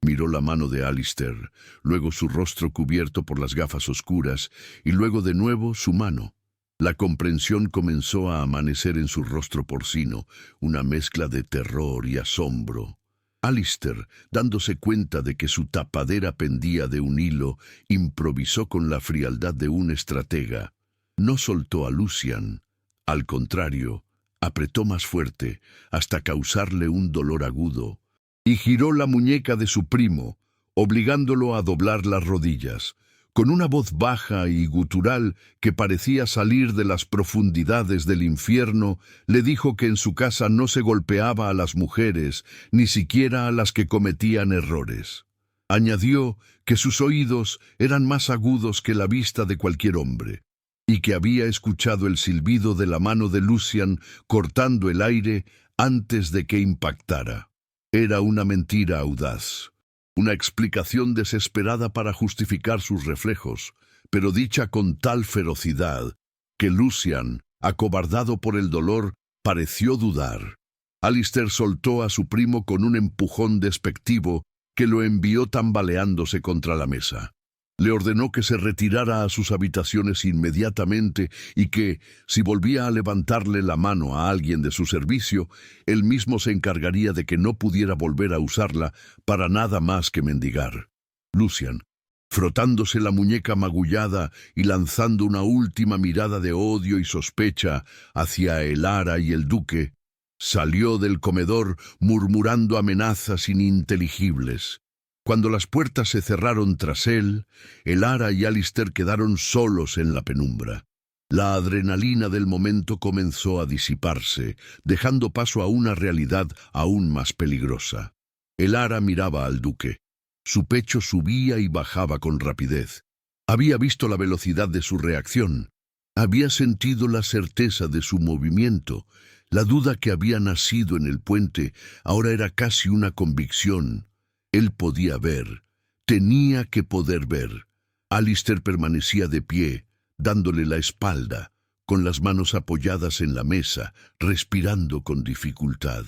Miró la mano de Alistair, luego su rostro cubierto por las gafas oscuras, y luego de nuevo su mano. La comprensión comenzó a amanecer en su rostro porcino, una mezcla de terror y asombro. Alistair, dándose cuenta de que su tapadera pendía de un hilo, improvisó con la frialdad de un estratega. No soltó a Lucian. Al contrario, apretó más fuerte, hasta causarle un dolor agudo, y giró la muñeca de su primo, obligándolo a doblar las rodillas. Con una voz baja y gutural que parecía salir de las profundidades del infierno, le dijo que en su casa no se golpeaba a las mujeres, ni siquiera a las que cometían errores. Añadió que sus oídos eran más agudos que la vista de cualquier hombre, y que había escuchado el silbido de la mano de Lucian cortando el aire antes de que impactara. Era una mentira audaz, una explicación desesperada para justificar sus reflejos, pero dicha con tal ferocidad que Lucian, acobardado por el dolor, pareció dudar. Alistair soltó a su primo con un empujón despectivo que lo envió tambaleándose contra la mesa. Le ordenó que se retirara a sus habitaciones inmediatamente y que, si volvía a levantarle la mano a alguien de su servicio, él mismo se encargaría de que no pudiera volver a usarla para nada más que mendigar. Lucian, frotándose la muñeca magullada y lanzando una última mirada de odio y sospecha hacia Elara y el duque, salió del comedor murmurando amenazas ininteligibles. Cuando las puertas se cerraron tras él, Elara y Alistair quedaron solos en la penumbra. La adrenalina del momento comenzó a disiparse, dejando paso a una realidad aún más peligrosa. Elara miraba al duque. Su pecho subía y bajaba con rapidez. Había visto la velocidad de su reacción. Había sentido la certeza de su movimiento. La duda que había nacido en el puente ahora era casi una convicción. Él podía ver, tenía que poder ver. Alistair permanecía de pie, dándole la espalda, con las manos apoyadas en la mesa, respirando con dificultad.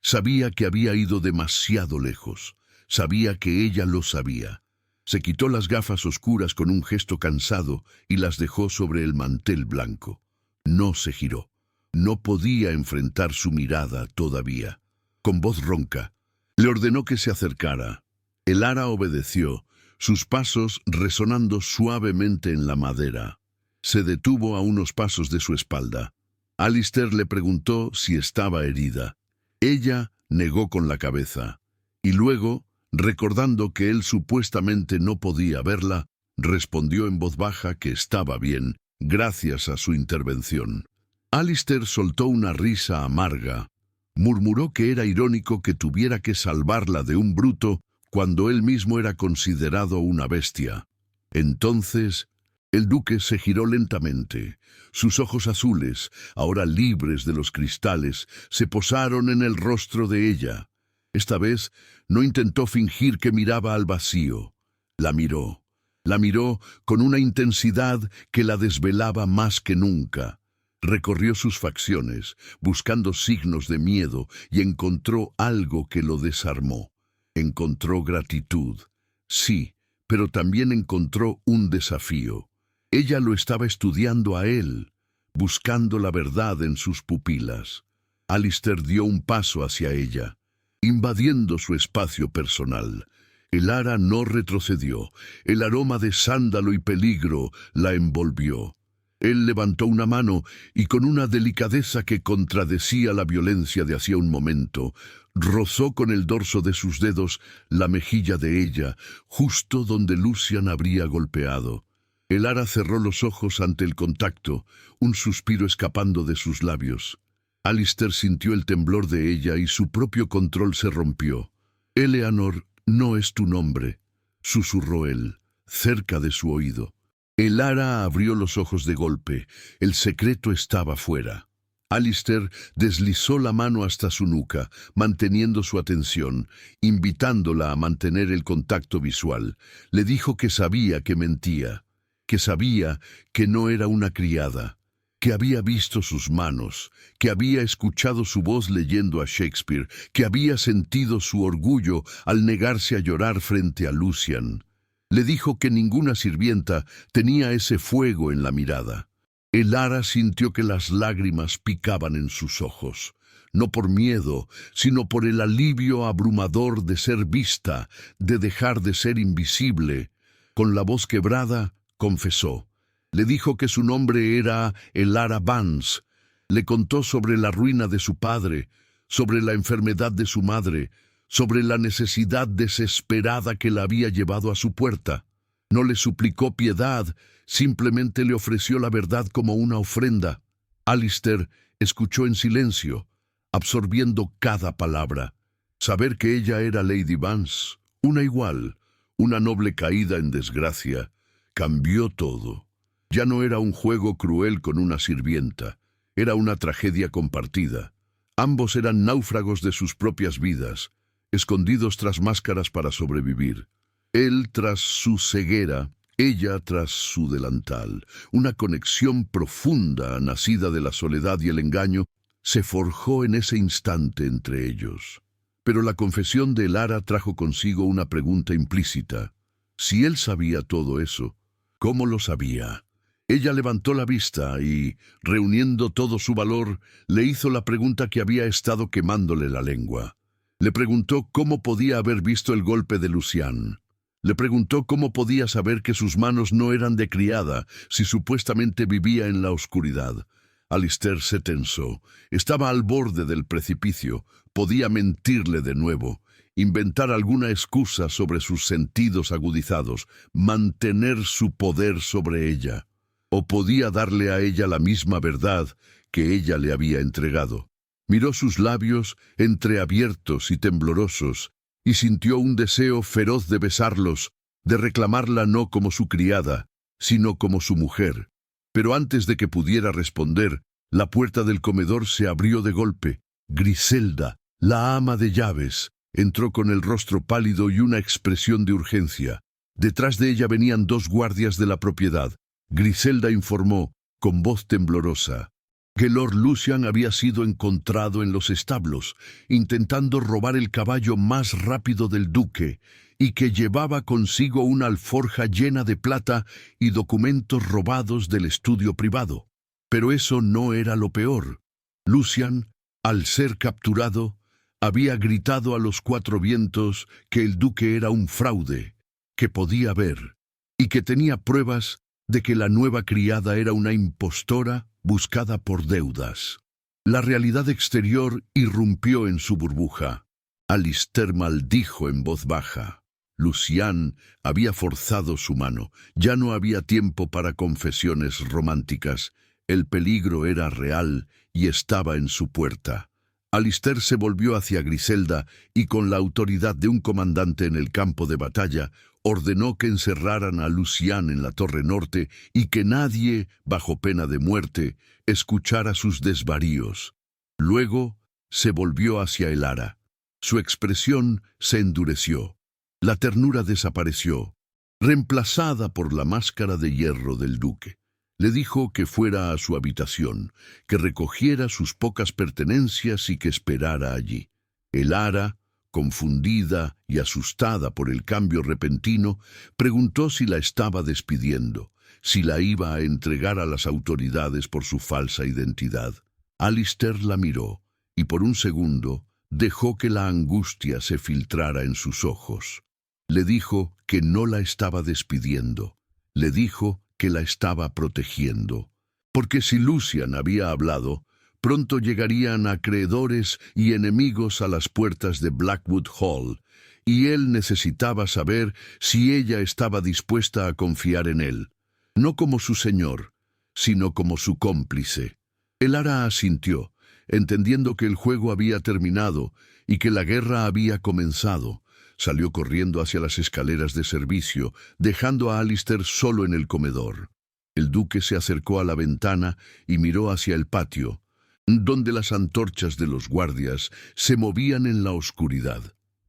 Sabía que había ido demasiado lejos, sabía que ella lo sabía. Se quitó las gafas oscuras con un gesto cansado y las dejó sobre el mantel blanco. No se giró, no podía enfrentar su mirada todavía. Con voz ronca, le ordenó que se acercara. Elara obedeció, sus pasos resonando suavemente en la madera. Se detuvo a unos pasos de su espalda. Alistair le preguntó si estaba herida. Ella negó con la cabeza. Y luego, recordando que él supuestamente no podía verla, respondió en voz baja que estaba bien, gracias a su intervención. Alistair soltó una risa amarga. Murmuró que era irónico que tuviera que salvarla de un bruto cuando él mismo era considerado una bestia. Entonces, el duque se giró lentamente. Sus ojos azules, ahora libres de los cristales, se posaron en el rostro de ella. Esta vez no intentó fingir que miraba al vacío. La miró con una intensidad que la desvelaba más que nunca. Recorrió sus facciones, buscando signos de miedo, y encontró algo que lo desarmó. Encontró gratitud. Sí, pero también encontró un desafío. Ella lo estaba estudiando a él, buscando la verdad en sus pupilas. Alistair dio un paso hacia ella, invadiendo su espacio personal. Elara no retrocedió. El aroma de sándalo y peligro la envolvió. Él levantó una mano y con una delicadeza que contradecía la violencia de hacía un momento, rozó con el dorso de sus dedos la mejilla de ella, justo donde Lucian habría golpeado. Elara cerró los ojos ante el contacto, un suspiro escapando de sus labios. Alistair sintió el temblor de ella y su propio control se rompió. «Eleanor, no es tu nombre», susurró él, cerca de su oído. Elara abrió los ojos de golpe. El secreto estaba fuera. Alistair deslizó la mano hasta su nuca, manteniendo su atención, invitándola a mantener el contacto visual. Le dijo que sabía que mentía, que sabía que no era una criada, que había visto sus manos, que había escuchado su voz leyendo a Shakespeare, que había sentido su orgullo al negarse a llorar frente a Lucian. Le dijo que ninguna sirvienta tenía ese fuego en la mirada. Elara sintió que las lágrimas picaban en sus ojos, no por miedo, sino por el alivio abrumador de ser vista, de dejar de ser invisible. Con la voz quebrada, confesó. Le dijo que su nombre era Elara Vance. Le contó sobre la ruina de su padre, sobre la enfermedad de su madre, sobre la necesidad desesperada que la había llevado a su puerta. No le suplicó piedad, simplemente le ofreció la verdad como una ofrenda. Alistair escuchó en silencio, absorbiendo cada palabra. Saber que ella era Lady Vance, una igual, una noble caída en desgracia, cambió todo. Ya no era un juego cruel con una sirvienta, era una tragedia compartida. Ambos eran náufragos de sus propias vidas, escondidos tras máscaras para sobrevivir. Él tras su ceguera, ella tras su delantal. Una conexión profunda, nacida de la soledad y el engaño, se forjó en ese instante entre ellos. Pero la confesión de Elara trajo consigo una pregunta implícita. Si él sabía todo eso, ¿cómo lo sabía? Ella levantó la vista y, reuniendo todo su valor, le hizo la pregunta que había estado quemándole la lengua. Le preguntó cómo podía haber visto el golpe de Lucian. Le preguntó cómo podía saber que sus manos no eran de criada si supuestamente vivía en la oscuridad. Alistair se tensó. Estaba al borde del precipicio. Podía mentirle de nuevo, inventar alguna excusa sobre sus sentidos agudizados, mantener su poder sobre ella. O podía darle a ella la misma verdad que ella le había entregado. Miró sus labios entreabiertos y temblorosos y sintió un deseo feroz de besarlos, de reclamarla no como su criada, sino como su mujer. Pero antes de que pudiera responder, la puerta del comedor se abrió de golpe. Griselda, la ama de llaves, entró con el rostro pálido y una expresión de urgencia. Detrás de ella venían 2 guardias de la propiedad. Griselda informó, con voz temblorosa, que Lord Lucian había sido encontrado en los establos, intentando robar el caballo más rápido del duque, y que llevaba consigo una alforja llena de plata y documentos robados del estudio privado. Pero eso no era lo peor. Lucian, al ser capturado, había gritado a los 4 vientos que el duque era un fraude, que podía ver, y que tenía pruebas de que la nueva criada era una impostora buscada por deudas. La realidad exterior irrumpió en su burbuja. Alistair maldijo en voz baja. Lucian había forzado su mano. Ya no había tiempo para confesiones románticas. El peligro era real y estaba en su puerta. Alistair se volvió hacia Griselda y, con la autoridad de un comandante en el campo de batalla, ordenó que encerraran a Lucian en la Torre Norte y que nadie, bajo pena de muerte, escuchara sus desvaríos. Luego se volvió hacia Elara. Su expresión se endureció. La ternura desapareció, reemplazada por la máscara de hierro del duque. Le dijo que fuera a su habitación, que recogiera sus pocas pertenencias y que esperara allí. Elara, confundida y asustada por el cambio repentino, preguntó si la estaba despidiendo, si la iba a entregar a las autoridades por su falsa identidad. Alistair la miró y por un segundo dejó que la angustia se filtrara en sus ojos. Le dijo que no la estaba despidiendo. Le dijo que la estaba protegiendo. Porque si Lucian había hablado, pronto llegarían acreedores y enemigos a las puertas de Blackwood Hall, y él necesitaba saber si ella estaba dispuesta a confiar en él, no como su señor, sino como su cómplice. Elara asintió, entendiendo que el juego había terminado y que la guerra había comenzado. Salió corriendo hacia las escaleras de servicio, dejando a Alistair solo en el comedor. El duque se acercó a la ventana y miró hacia el patio, donde las antorchas de los guardias se movían en la oscuridad.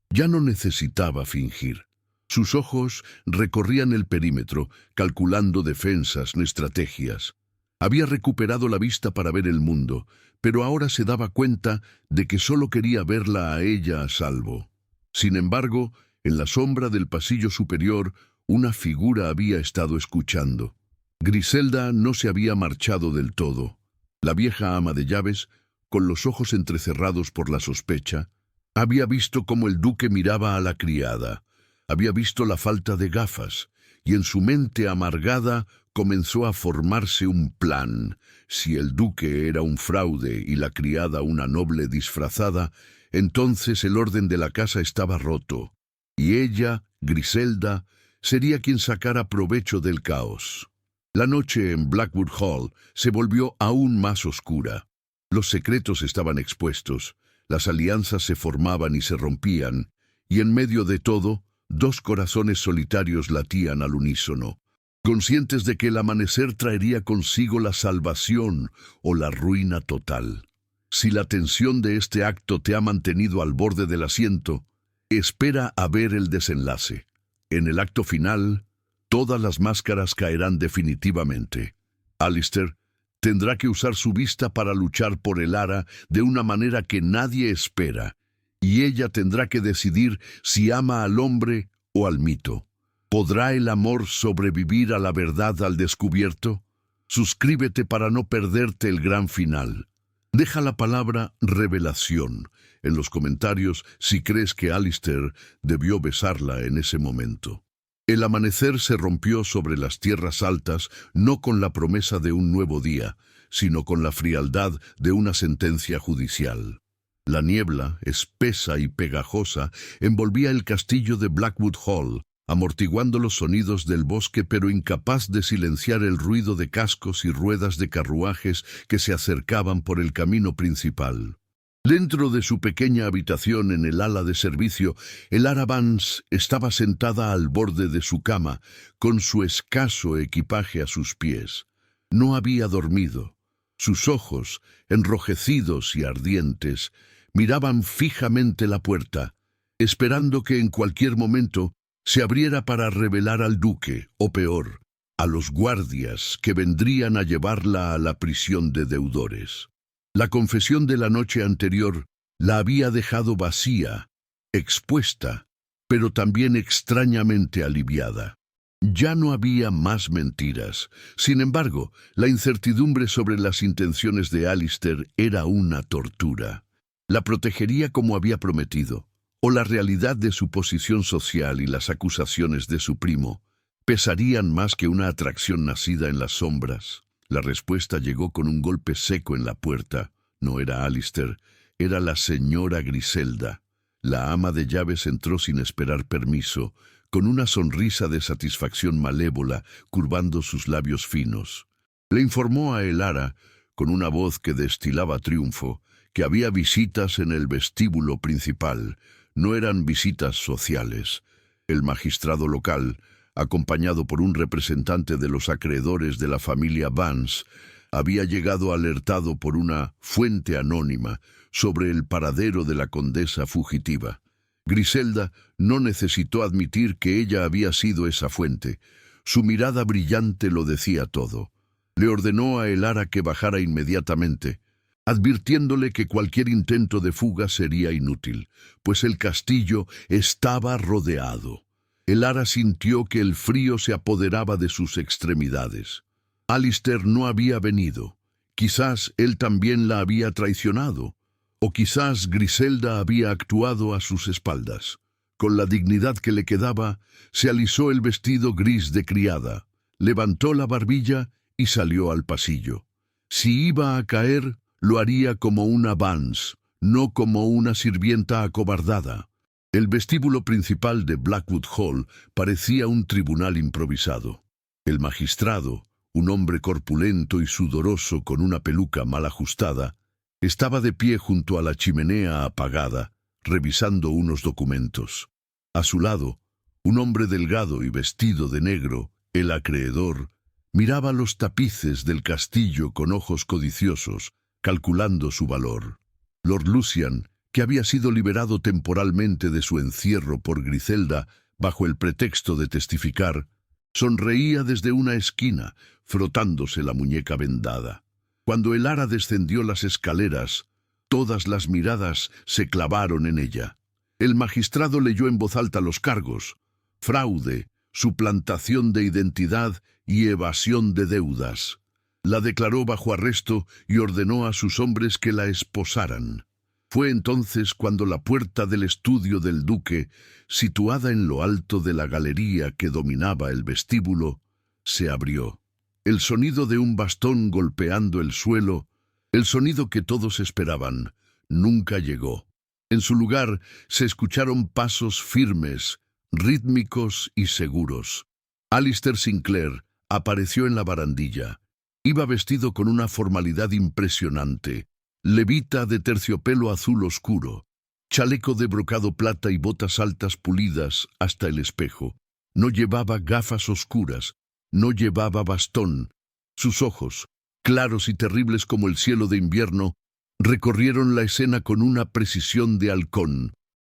Ya no necesitaba fingir. Sus ojos recorrían el perímetro, calculando defensas, estrategias. Había recuperado la vista para ver el mundo, pero ahora se daba cuenta de que solo quería verla a ella a salvo. Sin embargo, en la sombra del pasillo superior, una figura había estado escuchando. Griselda no se había marchado del todo. La vieja ama de llaves, con los ojos entrecerrados por la sospecha, había visto cómo el duque miraba a la criada. Había visto la falta de gafas, y en su mente amargada comenzó a formarse un plan. Si el duque era un fraude y la criada una noble disfrazada, entonces el orden de la casa estaba roto, y ella, Griselda, sería quien sacara provecho del caos. La noche en Blackwood Hall se volvió aún más oscura. Los secretos estaban expuestos, las alianzas se formaban y se rompían, y en medio de todo, dos corazones solitarios latían al unísono, conscientes de que el amanecer traería consigo la salvación o la ruina total. Si la tensión de este acto te ha mantenido al borde del asiento, espera a ver el desenlace. En el acto final, todas las máscaras caerán definitivamente. Alistair tendrá que usar su vista para luchar por Elara de una manera que nadie espera, y ella tendrá que decidir si ama al hombre o al mito. ¿Podrá el amor sobrevivir a la verdad al descubierto? Suscríbete para no perderte el gran final. Deja la palabra revelación en los comentarios si crees que Alistair debió besarla en ese momento. El amanecer se rompió sobre las tierras altas no con la promesa de un nuevo día, sino con la frialdad de una sentencia judicial. La niebla, espesa y pegajosa, envolvía el castillo de Blackwood Hall, amortiguando los sonidos del bosque pero incapaz de silenciar el ruido de cascos y ruedas de carruajes que se acercaban por el camino principal. Dentro de su pequeña habitación en el ala de servicio, Elara Vance estaba sentada al borde de su cama, con su escaso equipaje a sus pies. No había dormido. Sus ojos, enrojecidos y ardientes, miraban fijamente la puerta, esperando que en cualquier momento se abriera para revelar al duque, o peor, a los guardias que vendrían a llevarla a la prisión de deudores. La confesión de la noche anterior la había dejado vacía, expuesta, pero también extrañamente aliviada. Ya no había más mentiras. Sin embargo, la incertidumbre sobre las intenciones de Alistair era una tortura. ¿La protegería como había prometido? ¿O la realidad de su posición social y las acusaciones de su primo pesarían más que una atracción nacida en las sombras? La respuesta llegó con un golpe seco en la puerta. No era Alistair, era la señora Griselda. La ama de llaves entró sin esperar permiso, con una sonrisa de satisfacción malévola curvando sus labios finos. Le informó a Elara, con una voz que destilaba triunfo, que había visitas en el vestíbulo principal. No eran visitas sociales. El magistrado local, acompañado por un representante de los acreedores de la familia Vance, había llegado alertado por una fuente anónima sobre el paradero de la condesa fugitiva. Griselda no necesitó admitir que ella había sido esa fuente. Su mirada brillante lo decía todo. Le ordenó a Elara que bajara inmediatamente, advirtiéndole que cualquier intento de fuga sería inútil, pues el castillo estaba rodeado. Elara sintió que el frío se apoderaba de sus extremidades. Alistair no había venido. Quizás él también la había traicionado. O quizás Griselda había actuado a sus espaldas. Con la dignidad que le quedaba, se alisó el vestido gris de criada, levantó la barbilla y salió al pasillo. Si iba a caer, lo haría como una Vance, no como una sirvienta acobardada. El vestíbulo principal de Blackwood Hall parecía un tribunal improvisado. El magistrado, un hombre corpulento y sudoroso con una peluca mal ajustada, estaba de pie junto a la chimenea apagada, revisando unos documentos. A su lado, un hombre delgado y vestido de negro, el acreedor, miraba los tapices del castillo con ojos codiciosos, calculando su valor. Lord Lucian, que había sido liberado temporalmente de su encierro por Griselda bajo el pretexto de testificar, sonreía desde una esquina, frotándose la muñeca vendada. Cuando Elara descendió las escaleras, todas las miradas se clavaron en ella. El magistrado leyó en voz alta los cargos: fraude, suplantación de identidad y evasión de deudas. La declaró bajo arresto y ordenó a sus hombres que la esposaran. Fue entonces cuando la puerta del estudio del duque, situada en lo alto de la galería que dominaba el vestíbulo, se abrió. El sonido de un bastón golpeando el suelo, el sonido que todos esperaban, nunca llegó. En su lugar se escucharon pasos firmes, rítmicos y seguros. Alistair Sinclair apareció en la barandilla. Iba vestido con una formalidad impresionante. Levita de terciopelo azul oscuro, chaleco de brocado plata y botas altas pulidas hasta el espejo. No llevaba gafas oscuras, no llevaba bastón. Sus ojos, claros y terribles como el cielo de invierno, recorrieron la escena con una precisión de halcón.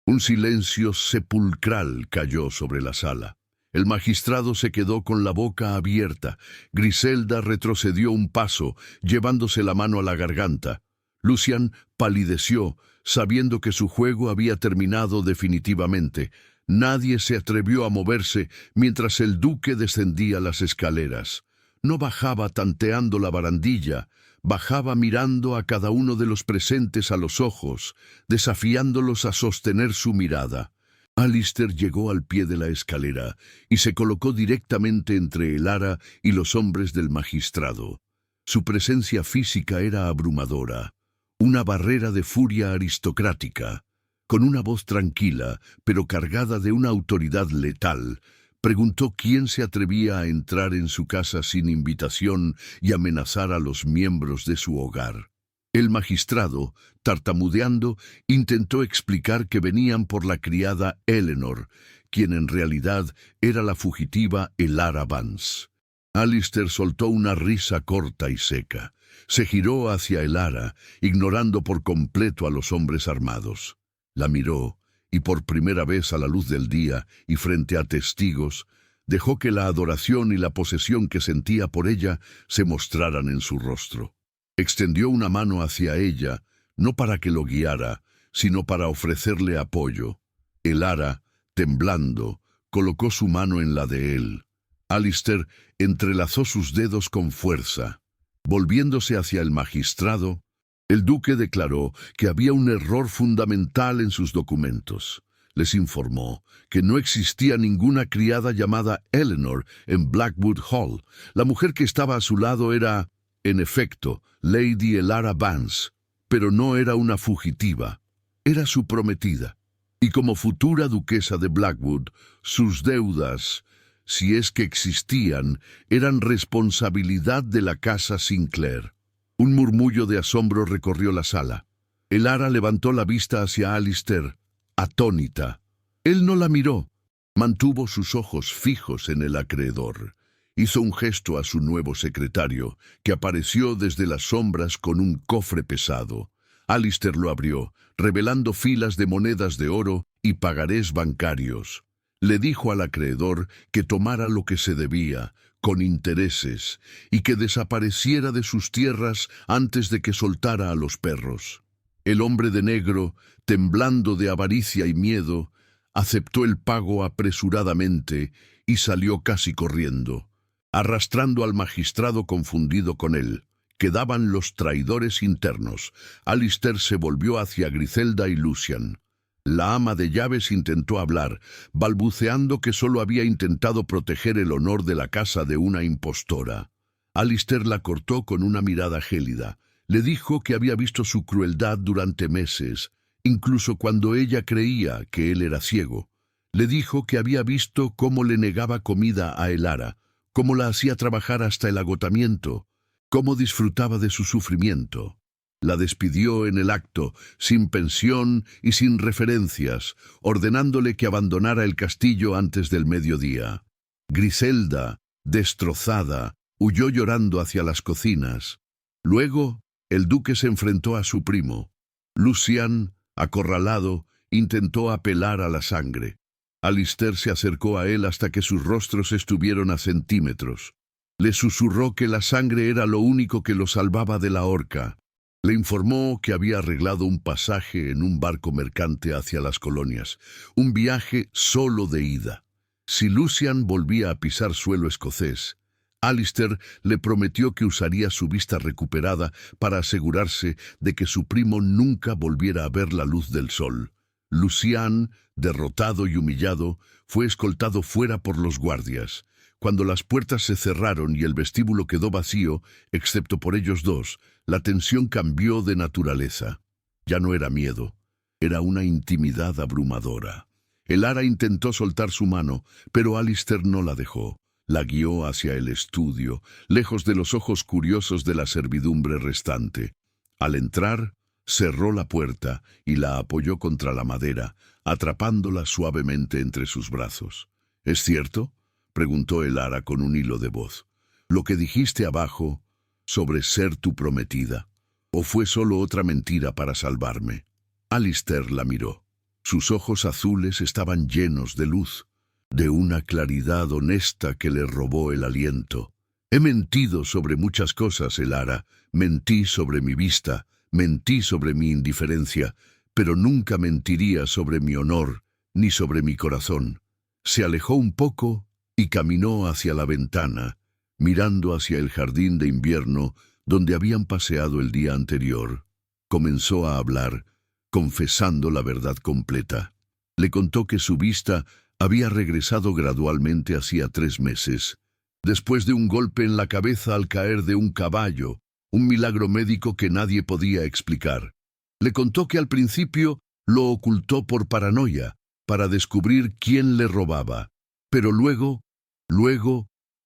Un silencio sepulcral cayó sobre la sala. El magistrado se quedó con la boca abierta. Griselda retrocedió un paso, llevándose la mano a la garganta. Lucian palideció, sabiendo que su juego había terminado definitivamente. Nadie se atrevió a moverse mientras el duque descendía las escaleras. No bajaba tanteando la barandilla, bajaba mirando a cada uno de los presentes a los ojos, desafiándolos a sostener su mirada. Alistair llegó al pie de la escalera y se colocó directamente entre Elara y los hombres del magistrado. Su presencia física era abrumadora, una barrera de furia aristocrática. Con una voz tranquila, pero cargada de una autoridad letal, preguntó quién se atrevía a entrar en su casa sin invitación y amenazar a los miembros de su hogar. El magistrado, tartamudeando, intentó explicar que venían por la criada Eleanor, quien en realidad era la fugitiva Elara Vance. Alistair soltó una risa corta y seca. Se giró hacia Elara, ignorando por completo a los hombres armados. La miró, y por primera vez a la luz del día y frente a testigos, dejó que la adoración y la posesión que sentía por ella se mostraran en su rostro. Extendió una mano hacia ella, no para que lo guiara, sino para ofrecerle apoyo. Elara, temblando, colocó su mano en la de él. Alistair entrelazó sus dedos con fuerza. Volviéndose hacia el magistrado, el duque declaró que había un error fundamental en sus documentos. Les informó que no existía ninguna criada llamada Eleanor en Blackwood Hall. La mujer que estaba a su lado era, en efecto, Lady Elara Vance, pero no era una fugitiva. Era su prometida. Y como futura duquesa de Blackwood, sus deudas, si es que existían, eran responsabilidad de la casa Sinclair. Un murmullo de asombro recorrió la sala. Elara levantó la vista hacia Alistair, atónita. Él no la miró. Mantuvo sus ojos fijos en el acreedor. Hizo un gesto a su nuevo secretario, que apareció desde las sombras con un cofre pesado. Alistair lo abrió, revelando filas de monedas de oro y pagarés bancarios. Le dijo al acreedor que tomara lo que se debía, con intereses, y que desapareciera de sus tierras antes de que soltara a los perros. El hombre de negro, temblando de avaricia y miedo, aceptó el pago apresuradamente y salió casi corriendo, arrastrando al magistrado confundido con él. Quedaban los traidores internos. Alistair se volvió hacia Griselda y Lucian. La ama de llaves intentó hablar, balbuceando que solo había intentado proteger el honor de la casa de una impostora. Alistair la cortó con una mirada gélida. Le dijo que había visto su crueldad durante meses, incluso cuando ella creía que él era ciego. Le dijo que había visto cómo le negaba comida a Elara, cómo la hacía trabajar hasta el agotamiento, cómo disfrutaba de su sufrimiento. La despidió en el acto, sin pensión y sin referencias, ordenándole que abandonara el castillo antes del mediodía. Griselda, destrozada, huyó llorando hacia las cocinas. Luego, el duque se enfrentó a su primo. Lucian, acorralado, intentó apelar a la sangre. Alistair se acercó a él hasta que sus rostros estuvieron a centímetros. Le susurró que la sangre era lo único que lo salvaba de la horca. Le informó que había arreglado un pasaje en un barco mercante hacia las colonias, un viaje solo de ida. Si Lucian volvía a pisar suelo escocés, Alistair le prometió que usaría su vista recuperada para asegurarse de que su primo nunca volviera a ver la luz del sol. Lucian, derrotado y humillado, fue escoltado fuera por los guardias. Cuando las puertas se cerraron y el vestíbulo quedó vacío, excepto por ellos dos, la tensión cambió de naturaleza. Ya no era miedo, era una intimidad abrumadora. Elara intentó soltar su mano, pero Alistair no la dejó. La guió hacia el estudio, lejos de los ojos curiosos de la servidumbre restante. Al entrar, cerró la puerta y la apoyó contra la madera, atrapándola suavemente entre sus brazos. ¿Es cierto?, preguntó Elara con un hilo de voz. ¿Lo que dijiste abajo sobre ser tu prometida? ¿O fue solo otra mentira para salvarme? Alistair la miró. Sus ojos azules estaban llenos de luz, de una claridad honesta que le robó el aliento. He mentido sobre muchas cosas, Elara. Mentí sobre mi vista, mentí sobre mi indiferencia, pero nunca mentiría sobre mi honor, ni sobre mi corazón. Se alejó un poco y caminó hacia la ventana, mirando hacia el jardín de invierno donde habían paseado el día anterior. Comenzó a hablar, confesando la verdad completa. Le contó que su vista había regresado gradualmente hacía 3 meses, después de un golpe en la cabeza al caer de un caballo, un milagro médico que nadie podía explicar. Le contó que al principio lo ocultó por paranoia, para descubrir quién le robaba. Pero luego,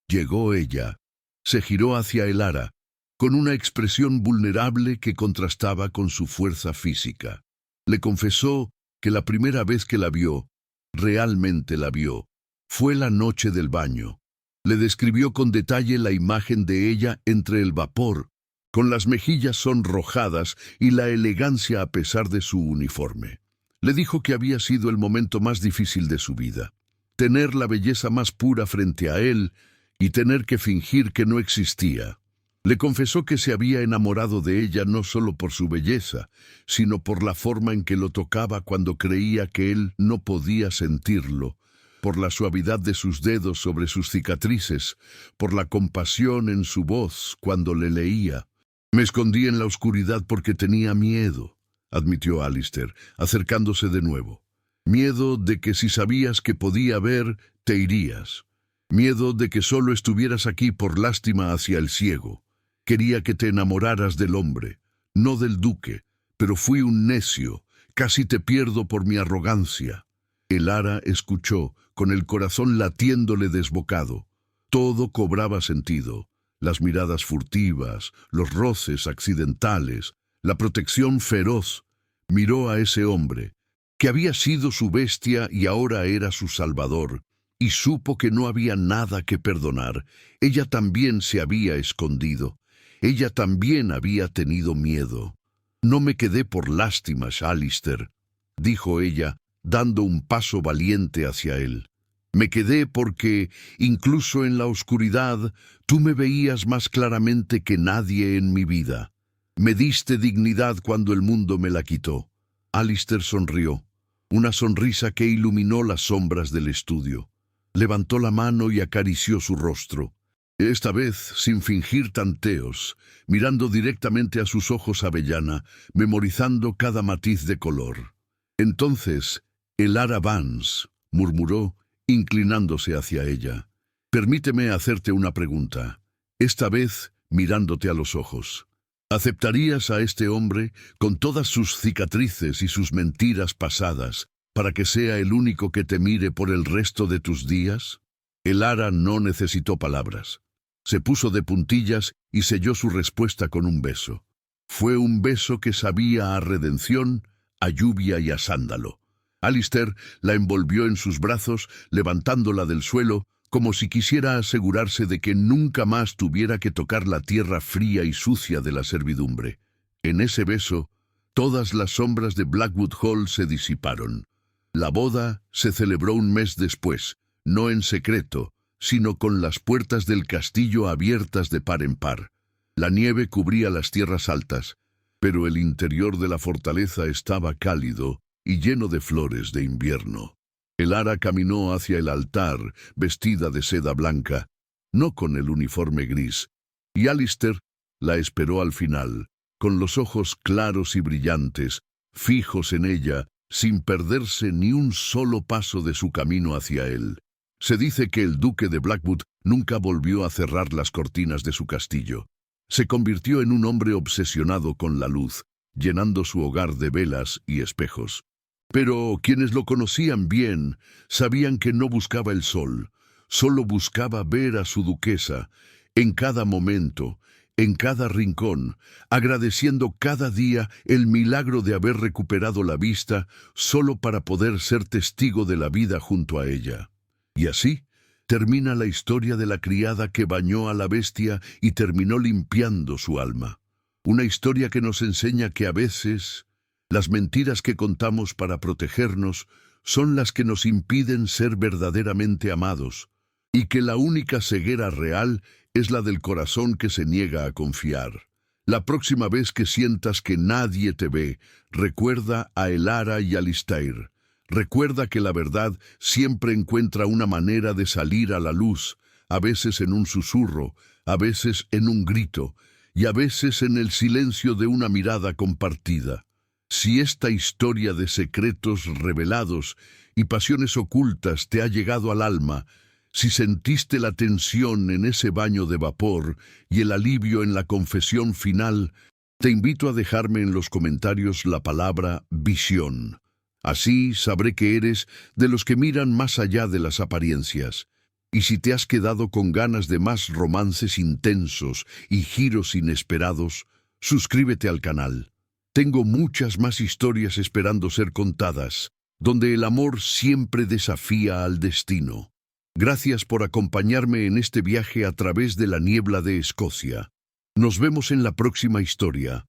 llegó ella. Se giró hacia Elara, con una expresión vulnerable que contrastaba con su fuerza física. Le confesó que la primera vez que la vio, realmente la vio, fue la noche del baño. Le describió con detalle la imagen de ella entre el vapor, con las mejillas sonrojadas y la elegancia a pesar de su uniforme. Le dijo que había sido el momento más difícil de su vida. Tener la belleza más pura frente a él y tener que fingir que no existía. Le confesó que se había enamorado de ella no solo por su belleza, sino por la forma en que lo tocaba cuando creía que él no podía sentirlo, por la suavidad de sus dedos sobre sus cicatrices, por la compasión en su voz cuando le leía. «Me escondí en la oscuridad porque tenía miedo», admitió Alistair, acercándose de nuevo. «Miedo de que si sabías que podía ver, te irías. Miedo de que solo estuvieras aquí por lástima hacia el ciego. Quería que te enamoraras del hombre, no del duque, pero fui un necio, casi te pierdo por mi arrogancia». Elara escuchó, con el corazón latiéndole desbocado. Todo cobraba sentido. Las miradas furtivas, los roces accidentales, la protección feroz. Miró a ese hombre, que había sido su bestia y ahora era su salvador, y supo que no había nada que perdonar. Ella también se había escondido. Ella también había tenido miedo. «No me quedé por lástimas, Alistair», dijo ella, dando un paso valiente hacia él. «Me quedé porque, incluso en la oscuridad, tú me veías más claramente que nadie en mi vida. Me diste dignidad cuando el mundo me la quitó». Alistair sonrió, una sonrisa que iluminó las sombras del estudio. Levantó la mano y acarició su rostro. Esta vez, sin fingir tanteos, mirando directamente a sus ojos avellana, memorizando cada matiz de color. «Entonces, Elara Vance», murmuró, inclinándose hacia ella. «Permíteme hacerte una pregunta, esta vez mirándote a los ojos. ¿Aceptarías a este hombre, con todas sus cicatrices y sus mentiras pasadas, para que sea el único que te mire por el resto de tus días?» Elara no necesitó palabras. Se puso de puntillas y selló su respuesta con un beso. Fue un beso que sabía a redención, a lluvia y a sándalo. Alistair la envolvió en sus brazos, levantándola del suelo, como si quisiera asegurarse de que nunca más tuviera que tocar la tierra fría y sucia de la servidumbre. En ese beso, todas las sombras de Blackwood Hall se disiparon. La boda se celebró un mes después, no en secreto, sino con las puertas del castillo abiertas de par en par. La nieve cubría las tierras altas, pero el interior de la fortaleza estaba cálido y lleno de flores de invierno. Elara caminó hacia el altar, vestida de seda blanca, no con el uniforme gris, y Alistair la esperó al final, con los ojos claros y brillantes, fijos en ella, sin perderse ni un solo paso de su camino hacia él. Se dice que el duque de Blackwood nunca volvió a cerrar las cortinas de su castillo. Se convirtió en un hombre obsesionado con la luz, llenando su hogar de velas y espejos. Pero quienes lo conocían bien sabían que no buscaba el sol, solo buscaba ver a su duquesa, en cada momento, en cada rincón, agradeciendo cada día el milagro de haber recuperado la vista solo para poder ser testigo de la vida junto a ella. Y así termina la historia de la criada que bañó a la bestia y terminó limpiando su alma. Una historia que nos enseña que a veces las mentiras que contamos para protegernos son las que nos impiden ser verdaderamente amados, y que la única ceguera real es la del corazón que se niega a confiar. La próxima vez que sientas que nadie te ve, recuerda a Elara y a Alistair. Recuerda que la verdad siempre encuentra una manera de salir a la luz, a veces en un susurro, a veces en un grito, y a veces en el silencio de una mirada compartida. Si esta historia de secretos revelados y pasiones ocultas te ha llegado al alma, si sentiste la tensión en ese baño de vapor y el alivio en la confesión final, te invito a dejarme en los comentarios la palabra visión. Así sabré que eres de los que miran más allá de las apariencias. Y si te has quedado con ganas de más romances intensos y giros inesperados, suscríbete al canal. Tengo muchas más historias esperando ser contadas, donde el amor siempre desafía al destino. Gracias por acompañarme en este viaje a través de la niebla de Escocia. Nos vemos en la próxima historia.